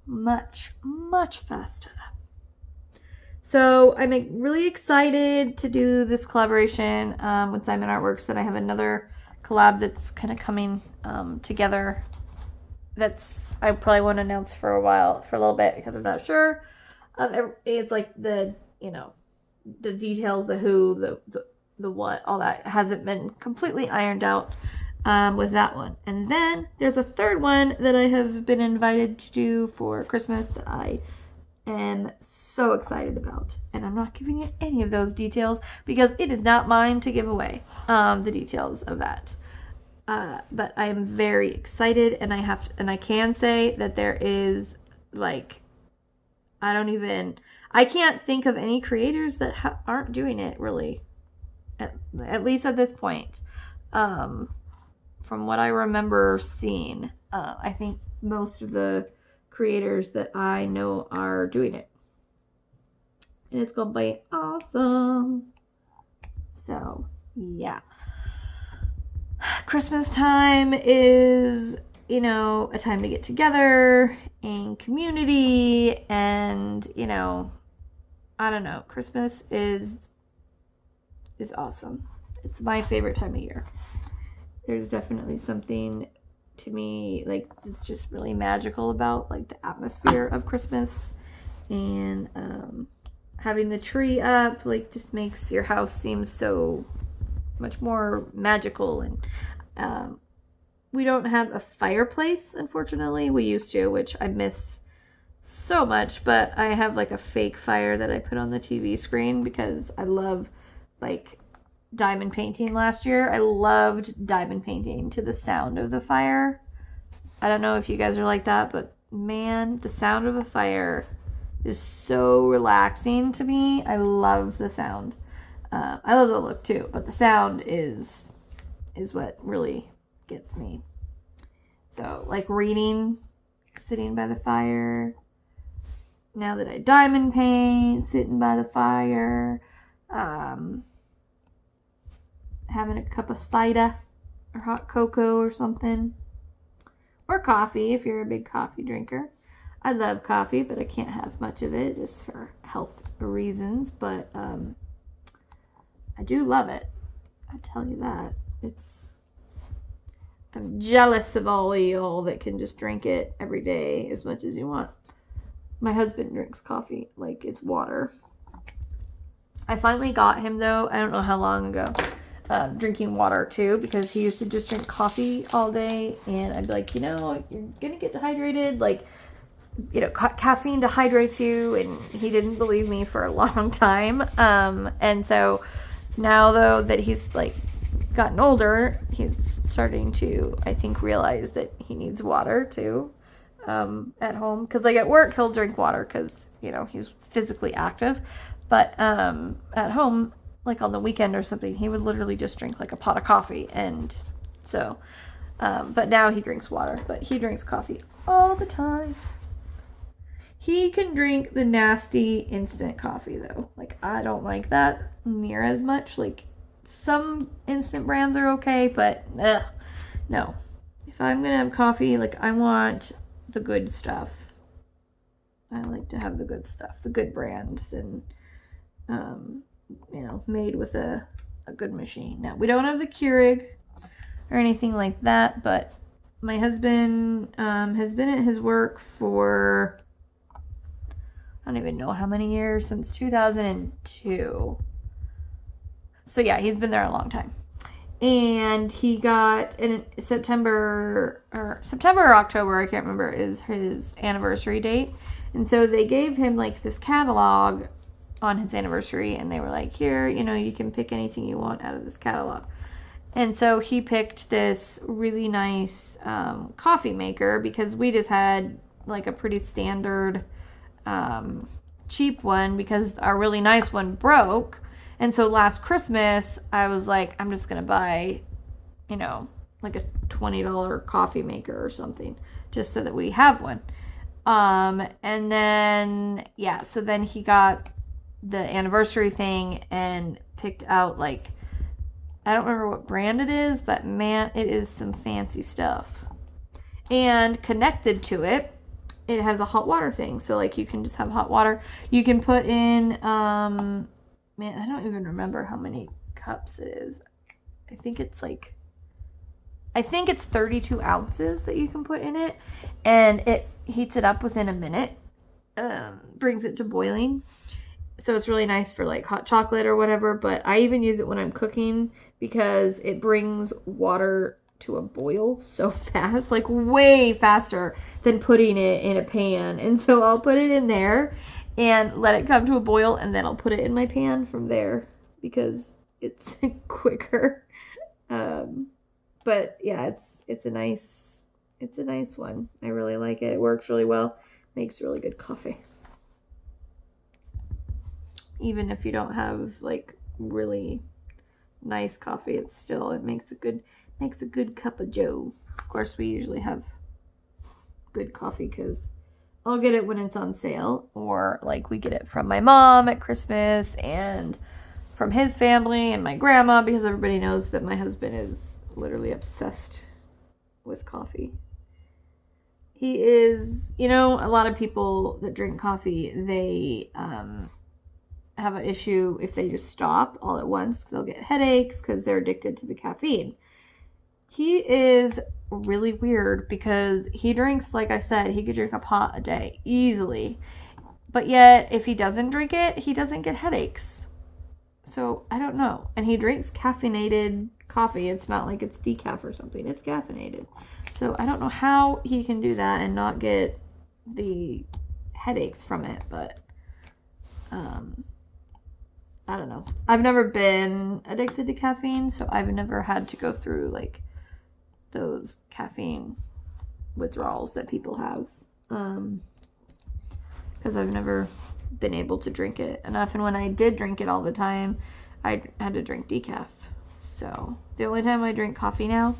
Much faster. So I'm really excited to do this collaboration with Simon Artworks. That I have another collab that's kind of coming together. That's, I probably won't announce for a little bit, because I'm not sure. It's like the, you know, the details, the who, the what, all that hasn't been completely ironed out with that one. And then there's a third one that I have been invited to do for Christmas that I am so excited about, and I'm not giving you any of those details because it is not mine to give away the details of that, but I am very excited, and I can say that there is, like, I can't think of any creators that aren't doing it, really, at least at this point, from what I remember seeing. I think most of the creators that I know are doing it, and it's gonna be awesome. So yeah, Christmas time is, you know, a time to get together in community, and, you know, I don't know, Christmas is awesome. It's my favorite time of year. There's definitely something to me, like, it's just really magical about, like, the atmosphere of Christmas, and having the tree up, like, just makes your house seem so much more magical. And we don't have a fireplace, unfortunately. We used to, which I miss so much, but I have like a fake fire that I put on the TV screen because I love, like, diamond painting last year. I loved diamond painting to the sound of the fire. I don't know if you guys are like that, but man, the sound of a fire is so relaxing to me. I love the sound. I love the look too, but the sound is what really gets me. So like reading, sitting by the fire. Now that I diamond paint, sitting by the fire, having a cup of cider or hot cocoa or something, or coffee if you're a big coffee drinker. I love coffee, but I can't have much of it just for health reasons, but I do love it. I tell you that. I'm jealous of all of y'all that can just drink it every day as much as you want. My husband drinks coffee like it's water. I finally got him, though, I don't know how long ago, drinking water too, because he used to just drink coffee all day, and I'd be like, you're gonna get dehydrated, like, caffeine dehydrates you, and he didn't believe me for a long time. And so now, though, that he's like gotten older, he's starting to, I think, realize that he needs water too. At home, because like at work he'll drink water because he's physically active, but at home, like on the weekend or something, he would literally just drink like a pot of coffee. And so but now he drinks water, but he drinks coffee all the time. He can drink the nasty instant coffee though. Like, I don't like that near as much. Like, some instant brands are okay, but no, if I'm gonna have coffee, like, I want the good stuff. I like to have the good stuff, the good brands, and made with a good machine. Now, we don't have the Keurig or anything like that, but my husband has been at his work for, I don't even know how many years, since 2002. So yeah, he's been there a long time. And he got in September or October, I can't remember, is his anniversary date. And so they gave him like this catalog on his anniversary, and they were like, here, you can pick anything you want out of this catalog. And so he picked this really nice coffee maker, because we just had like a pretty standard cheap one, because our really nice one broke. And so last Christmas, I was like, I'm just going to buy, like a $20 coffee maker or something, just so that we have one. And then, yeah, so then he got the anniversary thing and picked out, like, I don't remember what brand it is, but man, it is some fancy stuff. And connected to it, it has a hot water thing. So, like, you can just have hot water. You can put in, man, I don't even remember how many cups it is. I think it's 32 ounces that you can put in it, and it heats it up within a minute, brings it to boiling. So it's really nice for like hot chocolate or whatever, but I even use it when I'm cooking, because it brings water to a boil so fast, like way faster than putting it in a pan. And so I'll put it in there and let it come to a boil, and then I'll put it in my pan from there, because it's quicker. But yeah, it's a nice one. I really like it. It works really well. Makes really good coffee. Even if you don't have like really nice coffee, it makes a good cup of joe. Of course, we usually have good coffee because I'll get it when it's on sale, or like we get it from my mom at Christmas, and from his family and my grandma, because everybody knows that my husband is literally obsessed with coffee. He is, a lot of people that drink coffee, they have an issue if they just stop all at once. They'll get headaches because they're addicted to the caffeine. He is really weird, because he drinks, like I said, he could drink a pot a day easily, but yet if he doesn't drink it, he doesn't get headaches. So I don't know. And he drinks caffeinated coffee. It's not like it's decaf or something, it's caffeinated. So I don't know how he can do that and not get the headaches from it, but I don't know. I've never been addicted to caffeine, so I've never had to go through like those caffeine withdrawals that people have. Because I've never been able to drink it enough. And when I did drink it all the time, I had to drink decaf. So the only time I drink coffee now,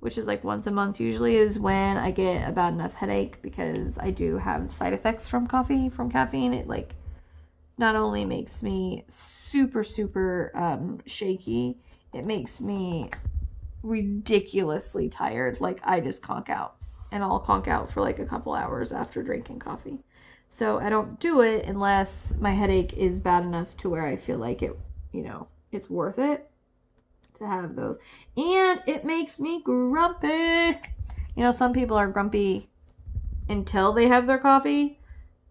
which is like once a month usually, is when I get a bad enough headache, because I do have side effects from caffeine. It like not only makes me super shaky, it makes me ridiculously tired. Like I just conk out, and I'll conk out for like a couple hours after drinking coffee. So I don't do it unless my headache is bad enough to where I feel like it, it's worth it to have those. And it makes me grumpy. Some people are grumpy until they have their coffee.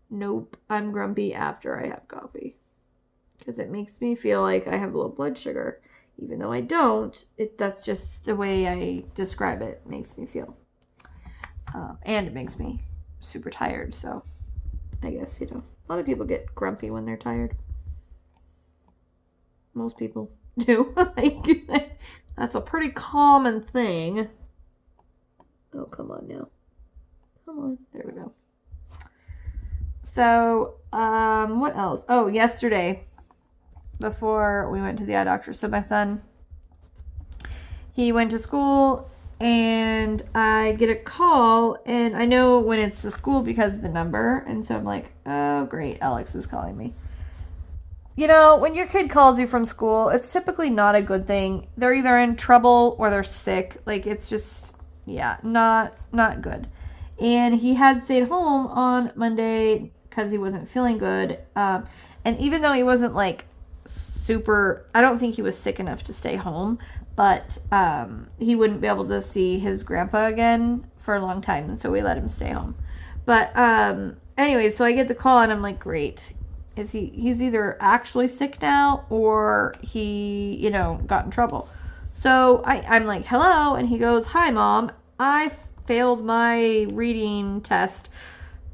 Nope, I'm grumpy after I have coffee, because it makes me feel like I have low blood sugar, even though I don't. That's just the way I describe it. It makes me feel, and it makes me super tired. So I guess, a lot of people get grumpy when they're tired. Most people do. That's a pretty common thing. Oh, come on now. Come on. There we go. So, what else? Oh, yesterday, before we went to the eye doctor, so my son, he went to school, and I get a call, and I know when it's the school because of the number, and so I'm like, oh, great, Alex is calling me. When your kid calls you from school, it's typically not a good thing. They're either in trouble or they're sick. Like, it's just, yeah, not good. And he had stayed home on Monday because he wasn't feeling good. And even though he wasn't, like, I don't think he was sick enough to stay home, but he wouldn't be able to see his grandpa again for a long time, and so we let him stay home. But anyway, so I get the call, and I'm like, great. He's either actually sick now, or he, got in trouble. So I'm like, hello, and he goes, hi, Mom. I failed my reading test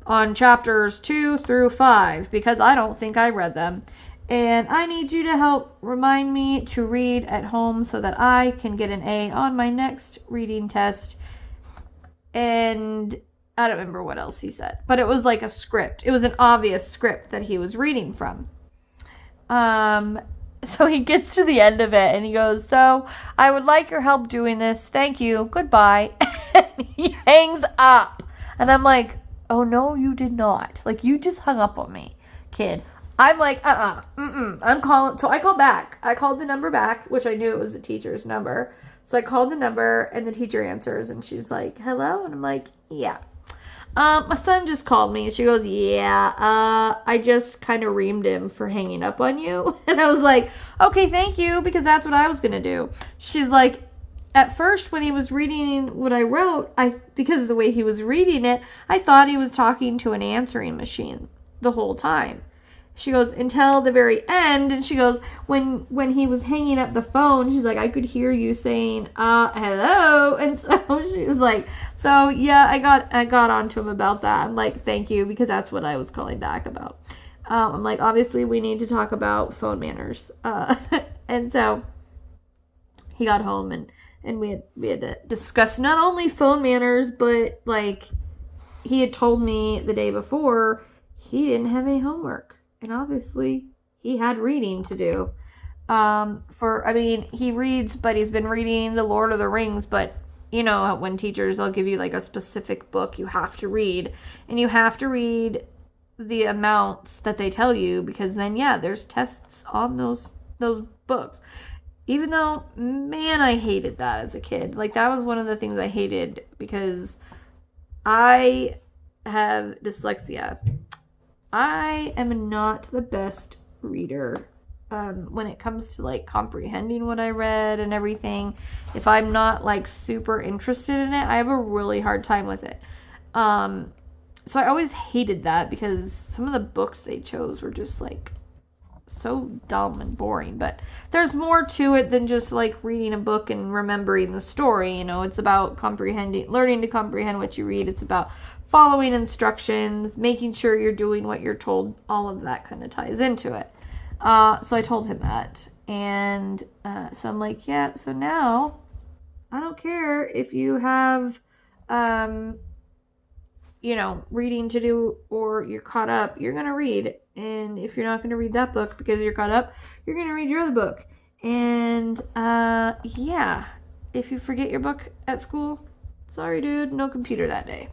on chapters 2 through 5 because I don't think I read them. And I need you to help remind me to read at home so that I can get an A on my next reading test. And I don't remember what else he said, but it was like a script. It was an obvious script that he was reading from. So he gets to the end of it and he goes, so I would like your help doing this. Thank you. Goodbye. And he hangs up. And I'm like, oh no, you did not. Like, you just hung up on me, kid. I'm like, I'm calling. So I called back. I called the number back, which I knew it was the teacher's number. So I called the number and the teacher answers and she's like, hello? And I'm like, yeah. My son just called me and she goes, yeah, I just kind of reamed him for hanging up on you. And I was like, okay, thank you, because that's what I was going to do. She's like, at first when he was reading what I wrote, because of the way he was reading it, I thought he was talking to an answering machine the whole time. She goes, until the very end, and she goes, when he was hanging up the phone, she's like, I could hear you saying, hello. And so she was like, so yeah, I got onto him about that. I'm like, thank you, because that's what I was calling back about. I'm like, obviously we need to talk about phone manners. And so he got home and we had to discuss not only phone manners, but like he had told me the day before he didn't have any homework. And obviously, he had reading to do. He reads, but he's been reading The Lord of the Rings. But, when teachers, they'll give you, like, a specific book you have to read. And you have to read the amounts that they tell you. Because then, yeah, there's tests on those books. Even though, man, I hated that as a kid. Like, that was one of the things I hated. Because I have dyslexia. I am not the best reader when it comes to like comprehending what I read and everything. If I'm not like super interested in it, I have a really hard time with it. So I always hated that because some of the books they chose were just like so dumb and boring. But there's more to it than just like reading a book and remembering the story. It's about learning to comprehend what you read. It's about following instructions, making sure you're doing what you're told. All of that kind of ties into it. So I told him that. And so I'm like, yeah, so now I don't care if you have, reading to do or you're caught up, you're going to read. And if you're not going to read that book because you're caught up, you're going to read your other book. And yeah, if you forget your book at school, sorry, dude, no computer that day.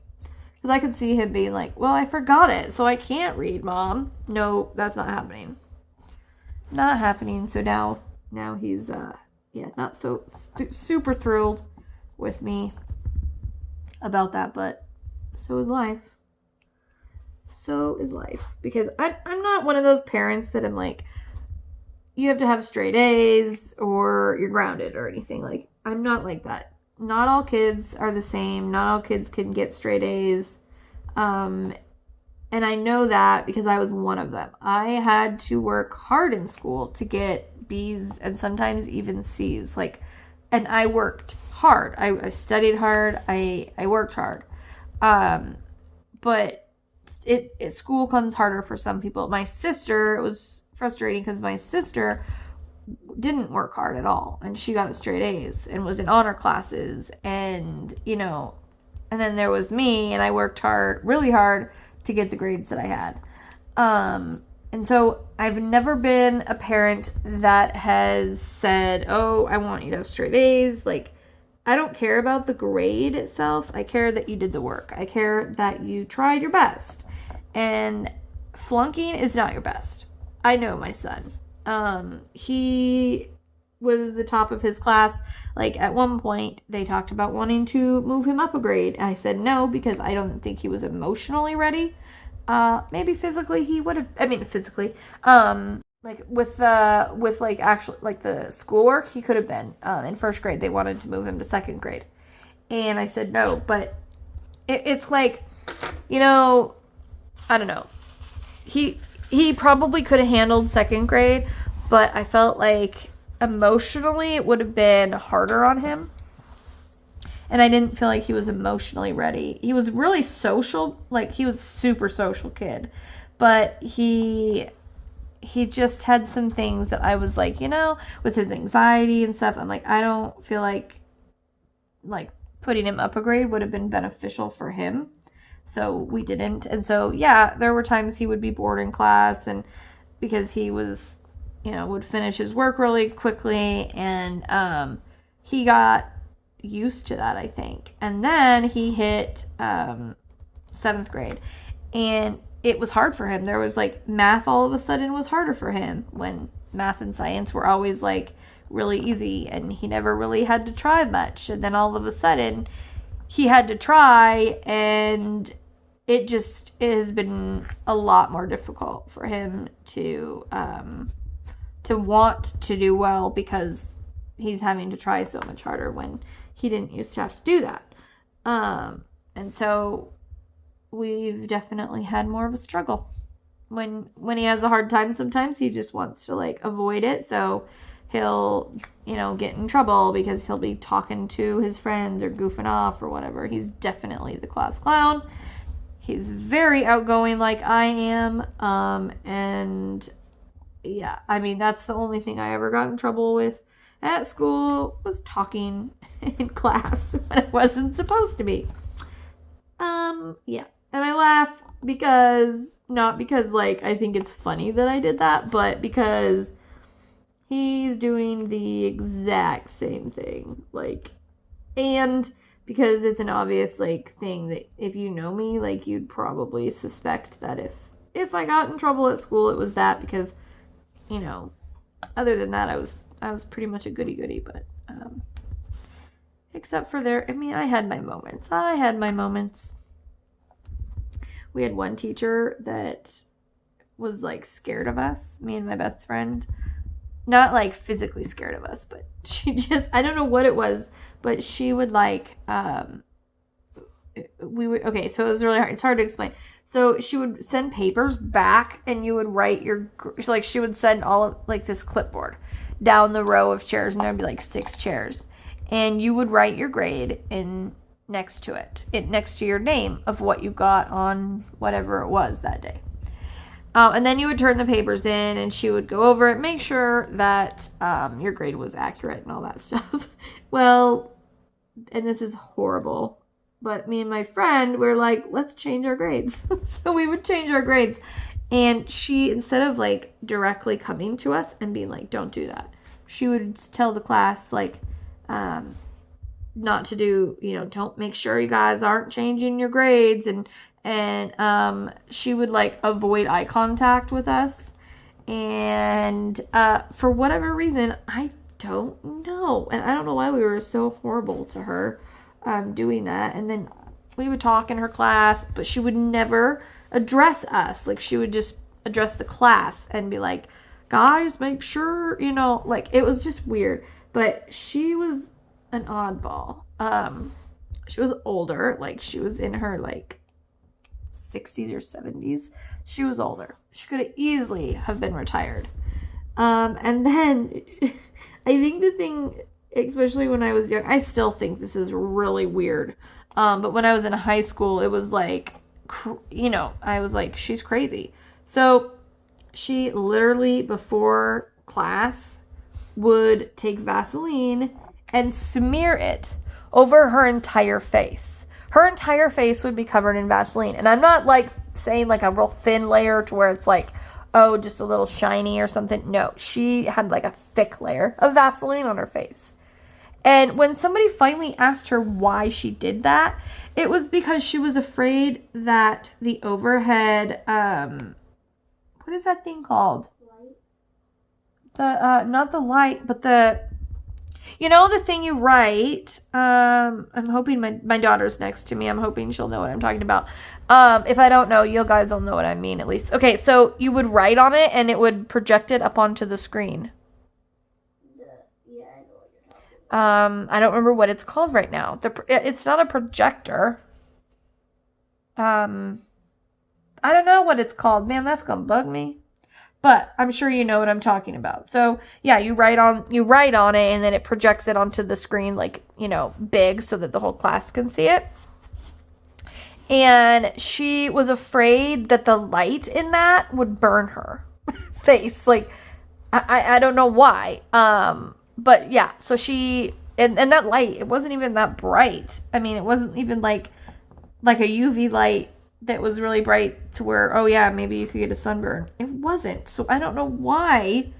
Because I could see him being like, well, I forgot it, so I can't read, Mom. No, that's not happening. Not happening. So now he's, not so super thrilled with me about that, but so is life. So is life. Because I'm not one of those parents that I'm like, you have to have straight A's or you're grounded or anything. Like, I'm not like that. Not all kids are the same. Not all kids can get straight A's. And I know that because I was one of them. I had to work hard in school to get B's and sometimes even C's. And I worked hard. I studied hard. I worked hard. But school comes harder for some people. My sister, it was frustrating because my sister didn't work hard at all. And she got straight A's and was in honor classes. And, and then there was me, and I worked hard, really hard, to get the grades that I had. And so I've never been a parent that has said, oh, I want you to have straight A's. I don't care about the grade itself. I care that you did the work. I care that you tried your best. And flunking is not your best. I know my son. He was the top of his class. At one point, they talked about wanting to move him up a grade. And I said no, because I don't think he was emotionally ready. Maybe physically he would have, physically, with the schoolwork, he could have been, in first grade. They wanted to move him to second grade. And I said no, but it's I don't know. He probably could have handled second grade, but I felt like emotionally it would have been harder on him. And I didn't feel like he was emotionally ready. He was really social. He was a super social kid. But he just had some things that I was with his anxiety and stuff. I'm like, I don't feel like putting him up a grade would have been beneficial for him. So we didn't. And so, yeah, there were times he would be bored in class, and because he was, would finish his work really quickly, and he got used to that, I think. And then he hit 7th grade, and it was hard for him. There was math all of a sudden was harder for him, when math and science were always really easy, and he never really had to try much. And then all of a sudden he had to try, and it has been a lot more difficult for him to want to do well, because he's having to try so much harder when he didn't used to have to do that. And so we've definitely had more of a struggle. When he has a hard time, sometimes he just wants to avoid it. So he'll, get in trouble because he'll be talking to his friends or goofing off or whatever. He's definitely the class clown. He's very outgoing like I am. And yeah, that's the only thing I ever got in trouble with at school, was talking in class when I wasn't supposed to be. Yeah. And I laugh not because I think it's funny that I did that, but because he's doing the exact same thing. And because it's an obvious thing that if you know me, you'd probably suspect that if I got in trouble at school, it was that, because other than that, I was pretty much a goody-goody, but except for I had my moments. We had one teacher that was scared of us, me and my best friend. Not physically scared of us, but she just, I don't know what it was, but she would okay, so it was really hard. It's hard to explain. So she would send papers back, and you would write she would send all of this clipboard down the row of chairs, and there'd be 6 chairs, and you would write your grade next to it, next to your name of what you got on whatever it was that day. And then you would turn the papers in and she would go over it, make sure that your grade was accurate and all that stuff. Well, and this is horrible, but me and my friend were like, let's change our grades. So we would change our grades. And she, instead of like directly coming to us and being like, don't do that, she would tell the class like, not to do, don't, make sure you guys aren't changing your grades. And she would like avoid eye contact with us. And for whatever reason, I don't know. And I don't know why we were so horrible to her doing that. And then we would talk in her class, but she would never address us. Like, she would just address the class and be like, guys, make sure, like, it was just weird. But she was an oddball. She was older. Like, she was in her, like, 60s or 70s. She was older. She could have easily have been retired. And then I think the thing, especially when I was young, I still think this is really weird. But when I was in high school, it was like, I was like, she's crazy. So she literally before class would take Vaseline and smear it over her entire face. Her entire face would be covered in Vaseline. And I'm not like saying like a real thin layer to where it's like, oh, just a little shiny or something. No, she had like a thick layer of Vaseline on her face. And when somebody finally asked her why she did that, it was because she was afraid that the overhead, what is that thing called? Light? Not the light, but the thing you write. I'm hoping my daughter's next to me. I'm hoping she'll know what I'm talking about. If I don't know, you guys will know what I mean at least. Okay, so you would write on it and it would project it up onto the screen. Yeah, I know what you're talking about. I don't remember what it's called right now. It's not a projector. I don't know what it's called. Man, that's gonna bug me. But I'm sure you know what I'm talking about. So yeah, you write on it and then it projects it onto the screen like, big so that the whole class can see it. And she was afraid that the light in that would burn her face. Like, I don't know why. But yeah, so she, and that light, it wasn't even that bright. I mean, it wasn't even like a UV light that was really bright to where, oh yeah, maybe you could get a sunburn. It wasn't. So I don't know why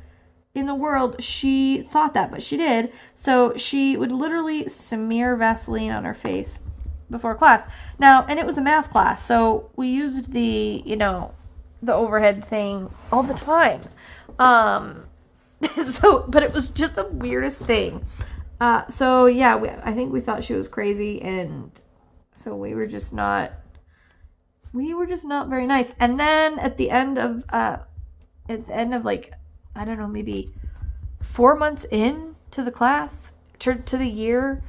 in the world she thought that, but she did. So she would literally smear Vaseline on her face before class. Now, and it was a math class, so we used the overhead thing all the time. But it was just the weirdest thing. So yeah, I think we thought she was crazy, and so we were just not very nice. And then at the end of like, I don't know, maybe 4 months in to the class, to the year,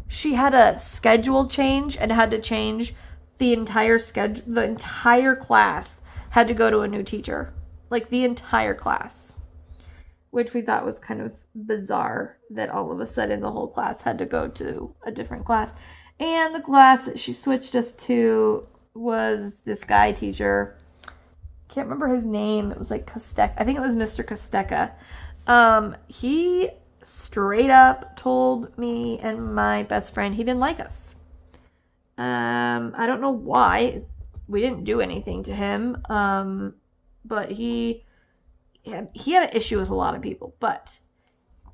she had a schedule change and had to change the entire schedule. The entire class had to go to a new teacher, like the entire class, which we thought was kind of bizarre that all of a sudden the whole class had to go to a different class. And the class that she switched us to was this guy teacher. Can't remember his name. It was like Kosteka. I think it was Mr. Kosteka. He straight up told me and my best friend he didn't like us. I don't know why. We didn't do anything to him. But he had an issue with a lot of people. But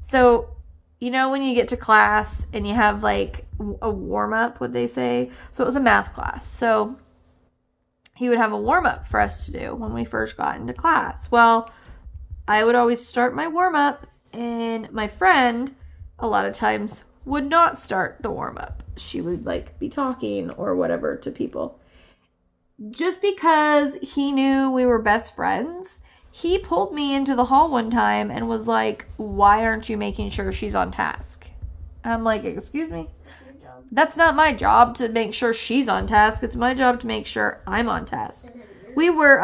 so, when you get to class and you have like a warm-up, what they say. So it was a math class. So he would have a warm-up for us to do when we first got into class. Well, I would always start my warm-up, and my friend a lot of times would not start the warm-up. She would like be talking or whatever to people. Just because he knew we were best friends, he pulled me into the hall one time and was like, why aren't you making sure she's on task? I'm like, excuse me? That's not my job to make sure she's on task. It's my job to make sure I'm on task. We were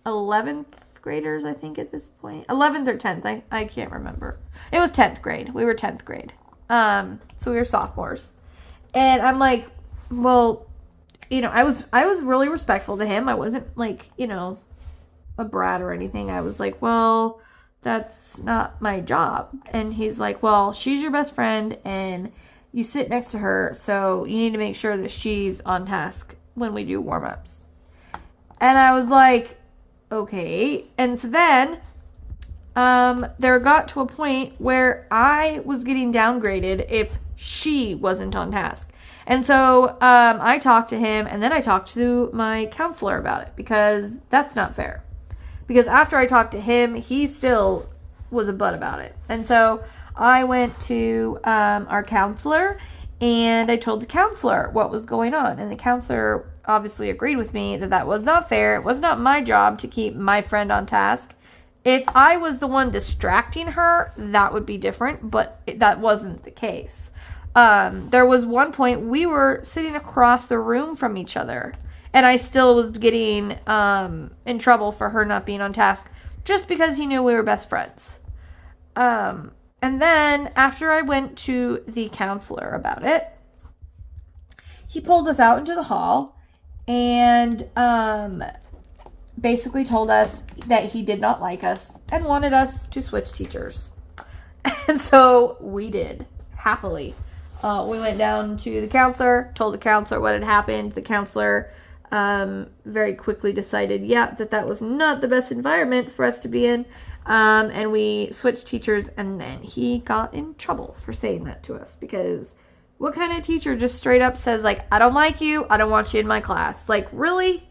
11th graders, I think, at this point. 11th or 10th. I can't remember. It was 10th grade. We were 10th grade. So we were sophomores. And I'm like, well, I was really respectful to him. I wasn't like, a brat or anything. I was like, well, that's not my job. And he's like, well, she's your best friend and you sit next to her, so you need to make sure that she's on task when we do warm-ups. And I was like, okay. And so then there got to a point where I was getting downgraded if she wasn't on task. And so I talked to him, and then I talked to my counselor about it, because that's not fair. Because after I talked to him, he still was a butt about it. And so I went to our counselor, and I told the counselor what was going on. And the counselor obviously agreed with me that that was not fair. It was not my job to keep my friend on task. If I was the one distracting her, that would be different, but that wasn't the case. There was one point we were sitting across the room from each other, and I still was getting in trouble for her not being on task just because he knew we were best friends. And then after I went to the counselor about it, he pulled us out into the hall and basically told us that he did not like us and wanted us to switch teachers. And so we did, happily. We went down to the counselor, told the counselor what had happened. The counselor very quickly decided, that was not the best environment for us to be in. And we switched teachers, and then he got in trouble for saying that to us, because what kind of teacher just straight up says, like, I don't like you, I don't want you in my class? Like, really?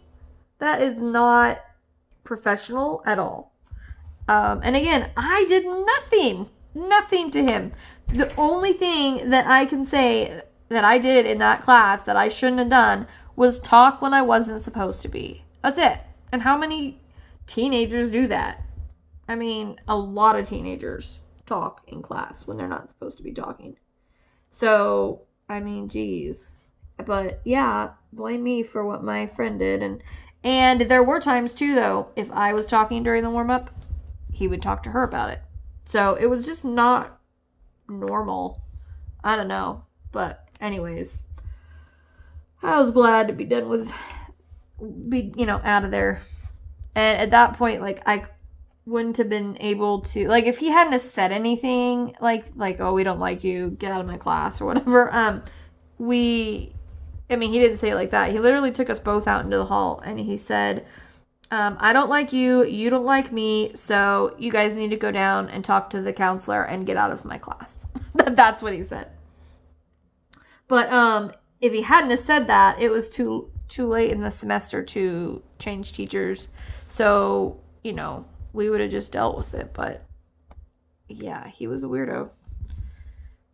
That is not professional at all. And again, I did nothing to him. The only thing that I can say that I did in that class that I shouldn't have done was talk when I wasn't supposed to be. That's it. And how many teenagers do that? I mean, a lot of teenagers talk in class when they're not supposed to be talking. So, I mean, geez. But yeah, blame me for what my friend did. And there were times too, though, if I was talking during the warm-up, he would talk to her about it. So it was just not normal. I don't know. But anyways, I was glad to be done with, out of there. And at that point, like, I wouldn't have been able to, like, if he hadn't have said anything like, oh, we don't like you, get out of my class or whatever, he didn't say it like that. He literally took us both out into the hall, and he said, I don't like you, you don't like me, so you guys need to go down and talk to the counselor and get out of my class. That's what he said. But if he hadn't have said that, it was too late in the semester to change teachers. So, we would have just dealt with it. But yeah, he was a weirdo.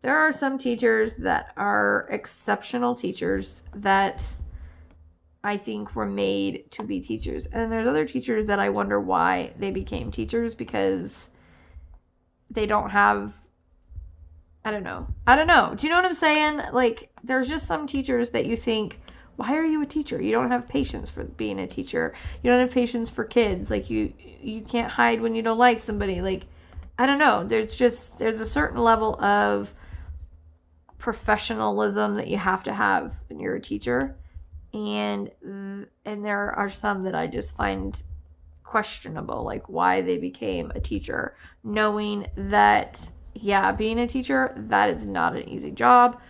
There are some teachers that are exceptional teachers that I think were made to be teachers. And there's other teachers that I wonder why they became teachers, because they don't have, I don't know. Do you know what I'm saying? Like, there's just some teachers that you think, why are you a teacher? You don't have patience for being a teacher. You don't have patience for kids. Like, you can't hide when you don't like somebody. Like, I don't know. There's a certain level of professionalism that you have to have when you're a teacher. And there are some that I just find questionable, like why they became a teacher, knowing that, being a teacher, that is not an easy job.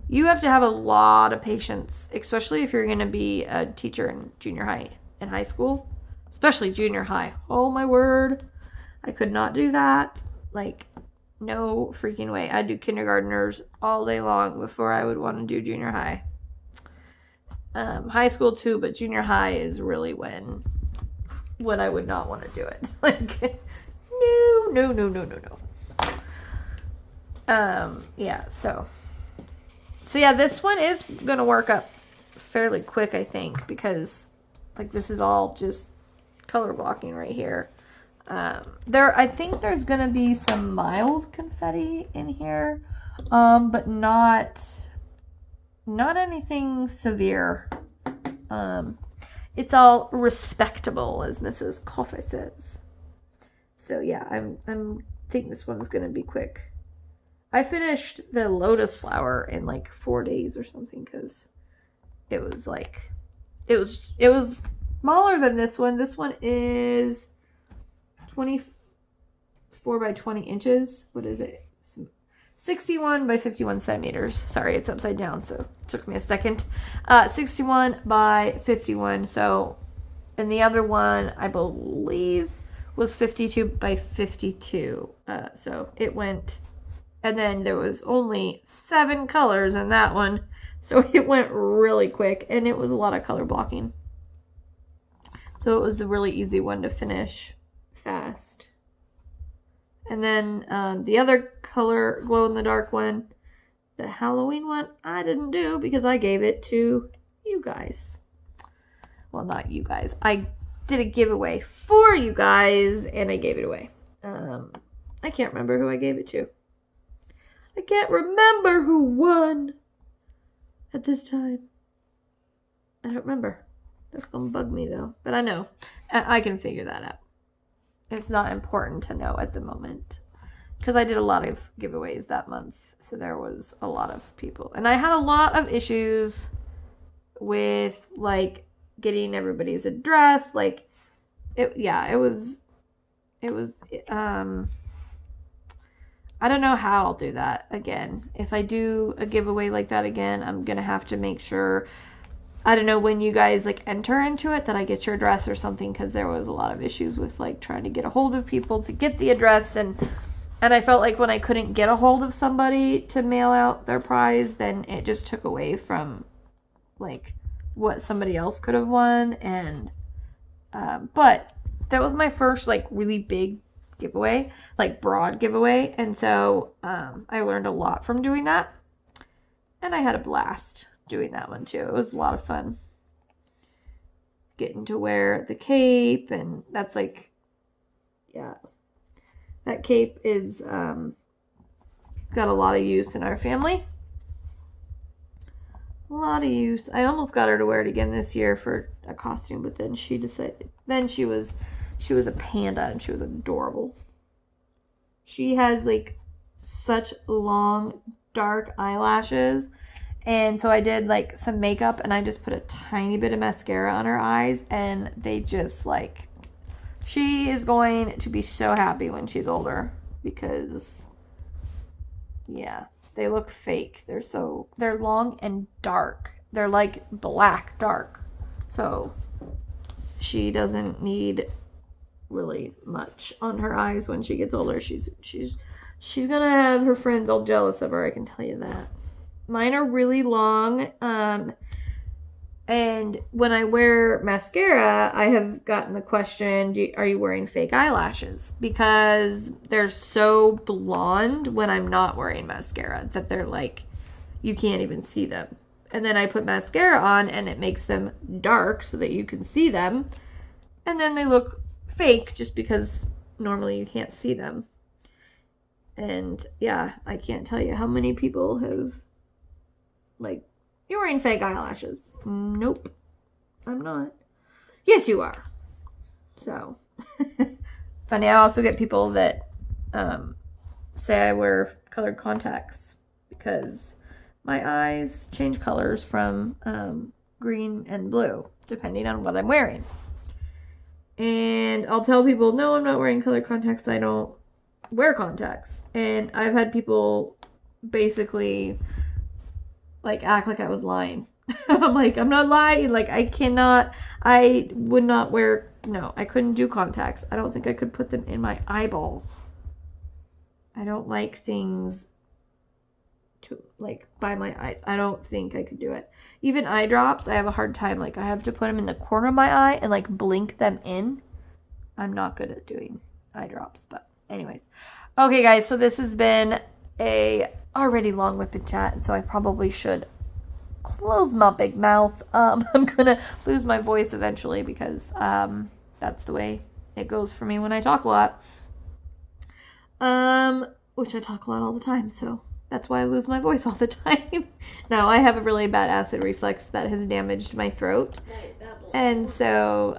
You have to have a lot of patience, especially if you're going to be a teacher in junior high and high school, especially junior high. Oh my word. I could not do that. Like, no freaking way. I'd do kindergartners all day long before I would want to do junior high. High school too, but junior high is really when I would not want to do it. Like, no. So yeah, this one is gonna work up fairly quick, I think, because like this is all just color blocking right here. I think there's gonna be some mild confetti in here, but not anything severe. It's all respectable, as Mrs. Coffee says. So yeah, I'm think this one's gonna be quick. I finished the lotus flower in like 4 days or something, because it was smaller than this one. This one is 24 by 20 inches. What is it? 61 by 51 centimeters. Sorry, it's upside down, so it took me a second. 61 by 51. So, and the other one, I believe, was 52 by 52. So it went, and then there was only 7 colors in that one. So it went really quick, and it was a lot of color blocking. So it was a really easy one to finish fast. And then the other color glow-in-the-dark one, the Halloween one, I didn't do because I gave it to you guys. Well, not you guys. I did a giveaway for you guys, and I gave it away. I can't remember who I gave it to. I can't remember who won at this time. I don't remember. That's going to bug me, though. But I know. I can figure that out. It's not important to know at the moment. Because I did a lot of giveaways that month. So there was a lot of people. And I had a lot of issues with, like, getting everybody's address. Like, it was, I don't know how I'll do that again. If I do a giveaway like that again, I'm going to have to make sure, I don't know, when you guys like enter into it, that I get your address or something, because there was a lot of issues with like trying to get a hold of people to get the address, and I felt like when I couldn't get a hold of somebody to mail out their prize, then it just took away from like what somebody else could have won. And but that was my first like really big giveaway, like broad giveaway, and so I learned a lot from doing that, and I had a blast doing that one too. It was a lot of fun getting to wear the cape, and that's like, yeah, that cape is got a lot of use in our family. A lot of use. I almost got her to wear it again this year for a costume, but then she decided, then she was a panda, and she was adorable. She has like such long dark eyelashes, and so I did like some makeup, and I just put a tiny bit of mascara on her eyes, and they just like, she is going to be so happy when she's older, because yeah, they look fake. They're long and dark. They're like black dark. So she doesn't need really much on her eyes when she gets older. She's gonna have her friends all jealous of her, I can tell you that. Mine are really long, and when I wear mascara, I have gotten the question, are you wearing fake eyelashes? Because they're so blonde when I'm not wearing mascara that they're like, you can't even see them. And then I put mascara on, and it makes them dark so that you can see them, and then they look fake just because normally you can't see them. And yeah, I can't tell you how many people have like, you're wearing fake eyelashes. Nope, I'm not. Yes, you are. So funny. I also get people that say I wear colored contacts because my eyes change colors from green and blue depending on what I'm wearing. And I'll tell people, no, I'm not wearing colored contacts. I don't wear contacts. And I've had people basically like act like I was lying. I'm like, I'm not lying. Like, I would not wear, no, I couldn't do contacts. I don't think I could put them in my eyeball. I don't like things to, like, by my eyes. I don't think I could do it. Even eye drops, I have a hard time. Like, I have to put them in the corner of my eye and, like, blink them in. I'm not good at doing eye drops, but anyways. Okay, guys, so this has been a already long WIP and chat, and so I probably should close my big mouth. I'm gonna lose my voice eventually because that's the way it goes for me when I talk a lot. Which I talk a lot all the time, so that's why I lose my voice all the time. Now, I have a really bad acid reflux that has damaged my throat, and so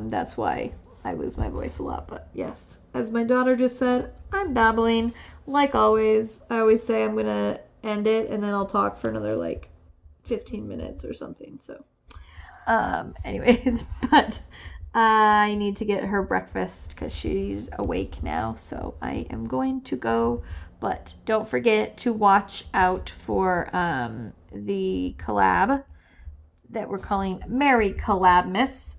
that's why I lose my voice a lot. But yes, as my daughter just said, I'm babbling like always. I always say I'm gonna end it, and then I'll talk for another like 15 minutes or something. So anyways, but I need to get her breakfast because she's awake now. So I am going to go. But don't forget to watch out for the collab that we're calling Merry Collabmas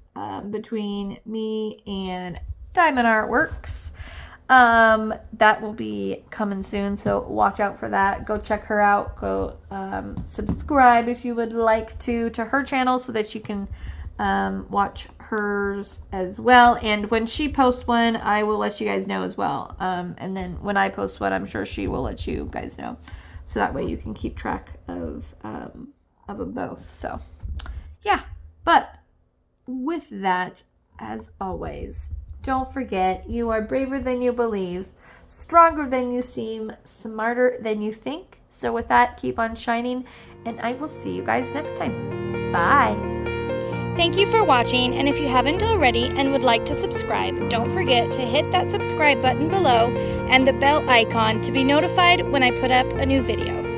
between me and Diamond Artworks. That will be coming soon, so watch out for that. Go check her out. Go subscribe if you would like to her channel so that you can watch hers as well. And when she posts one, I will let you guys know as well. And then when I post one, I'm sure she will let you guys know, so that way you can keep track of them both. So yeah, but with that, as always, don't forget, you are braver than you believe, stronger than you seem, smarter than you think. So with that, keep on shining, and I will see you guys next time. Bye. Thank you for watching, and if you haven't already and would like to subscribe, don't forget to hit that subscribe button below and the bell icon to be notified when I put up a new video.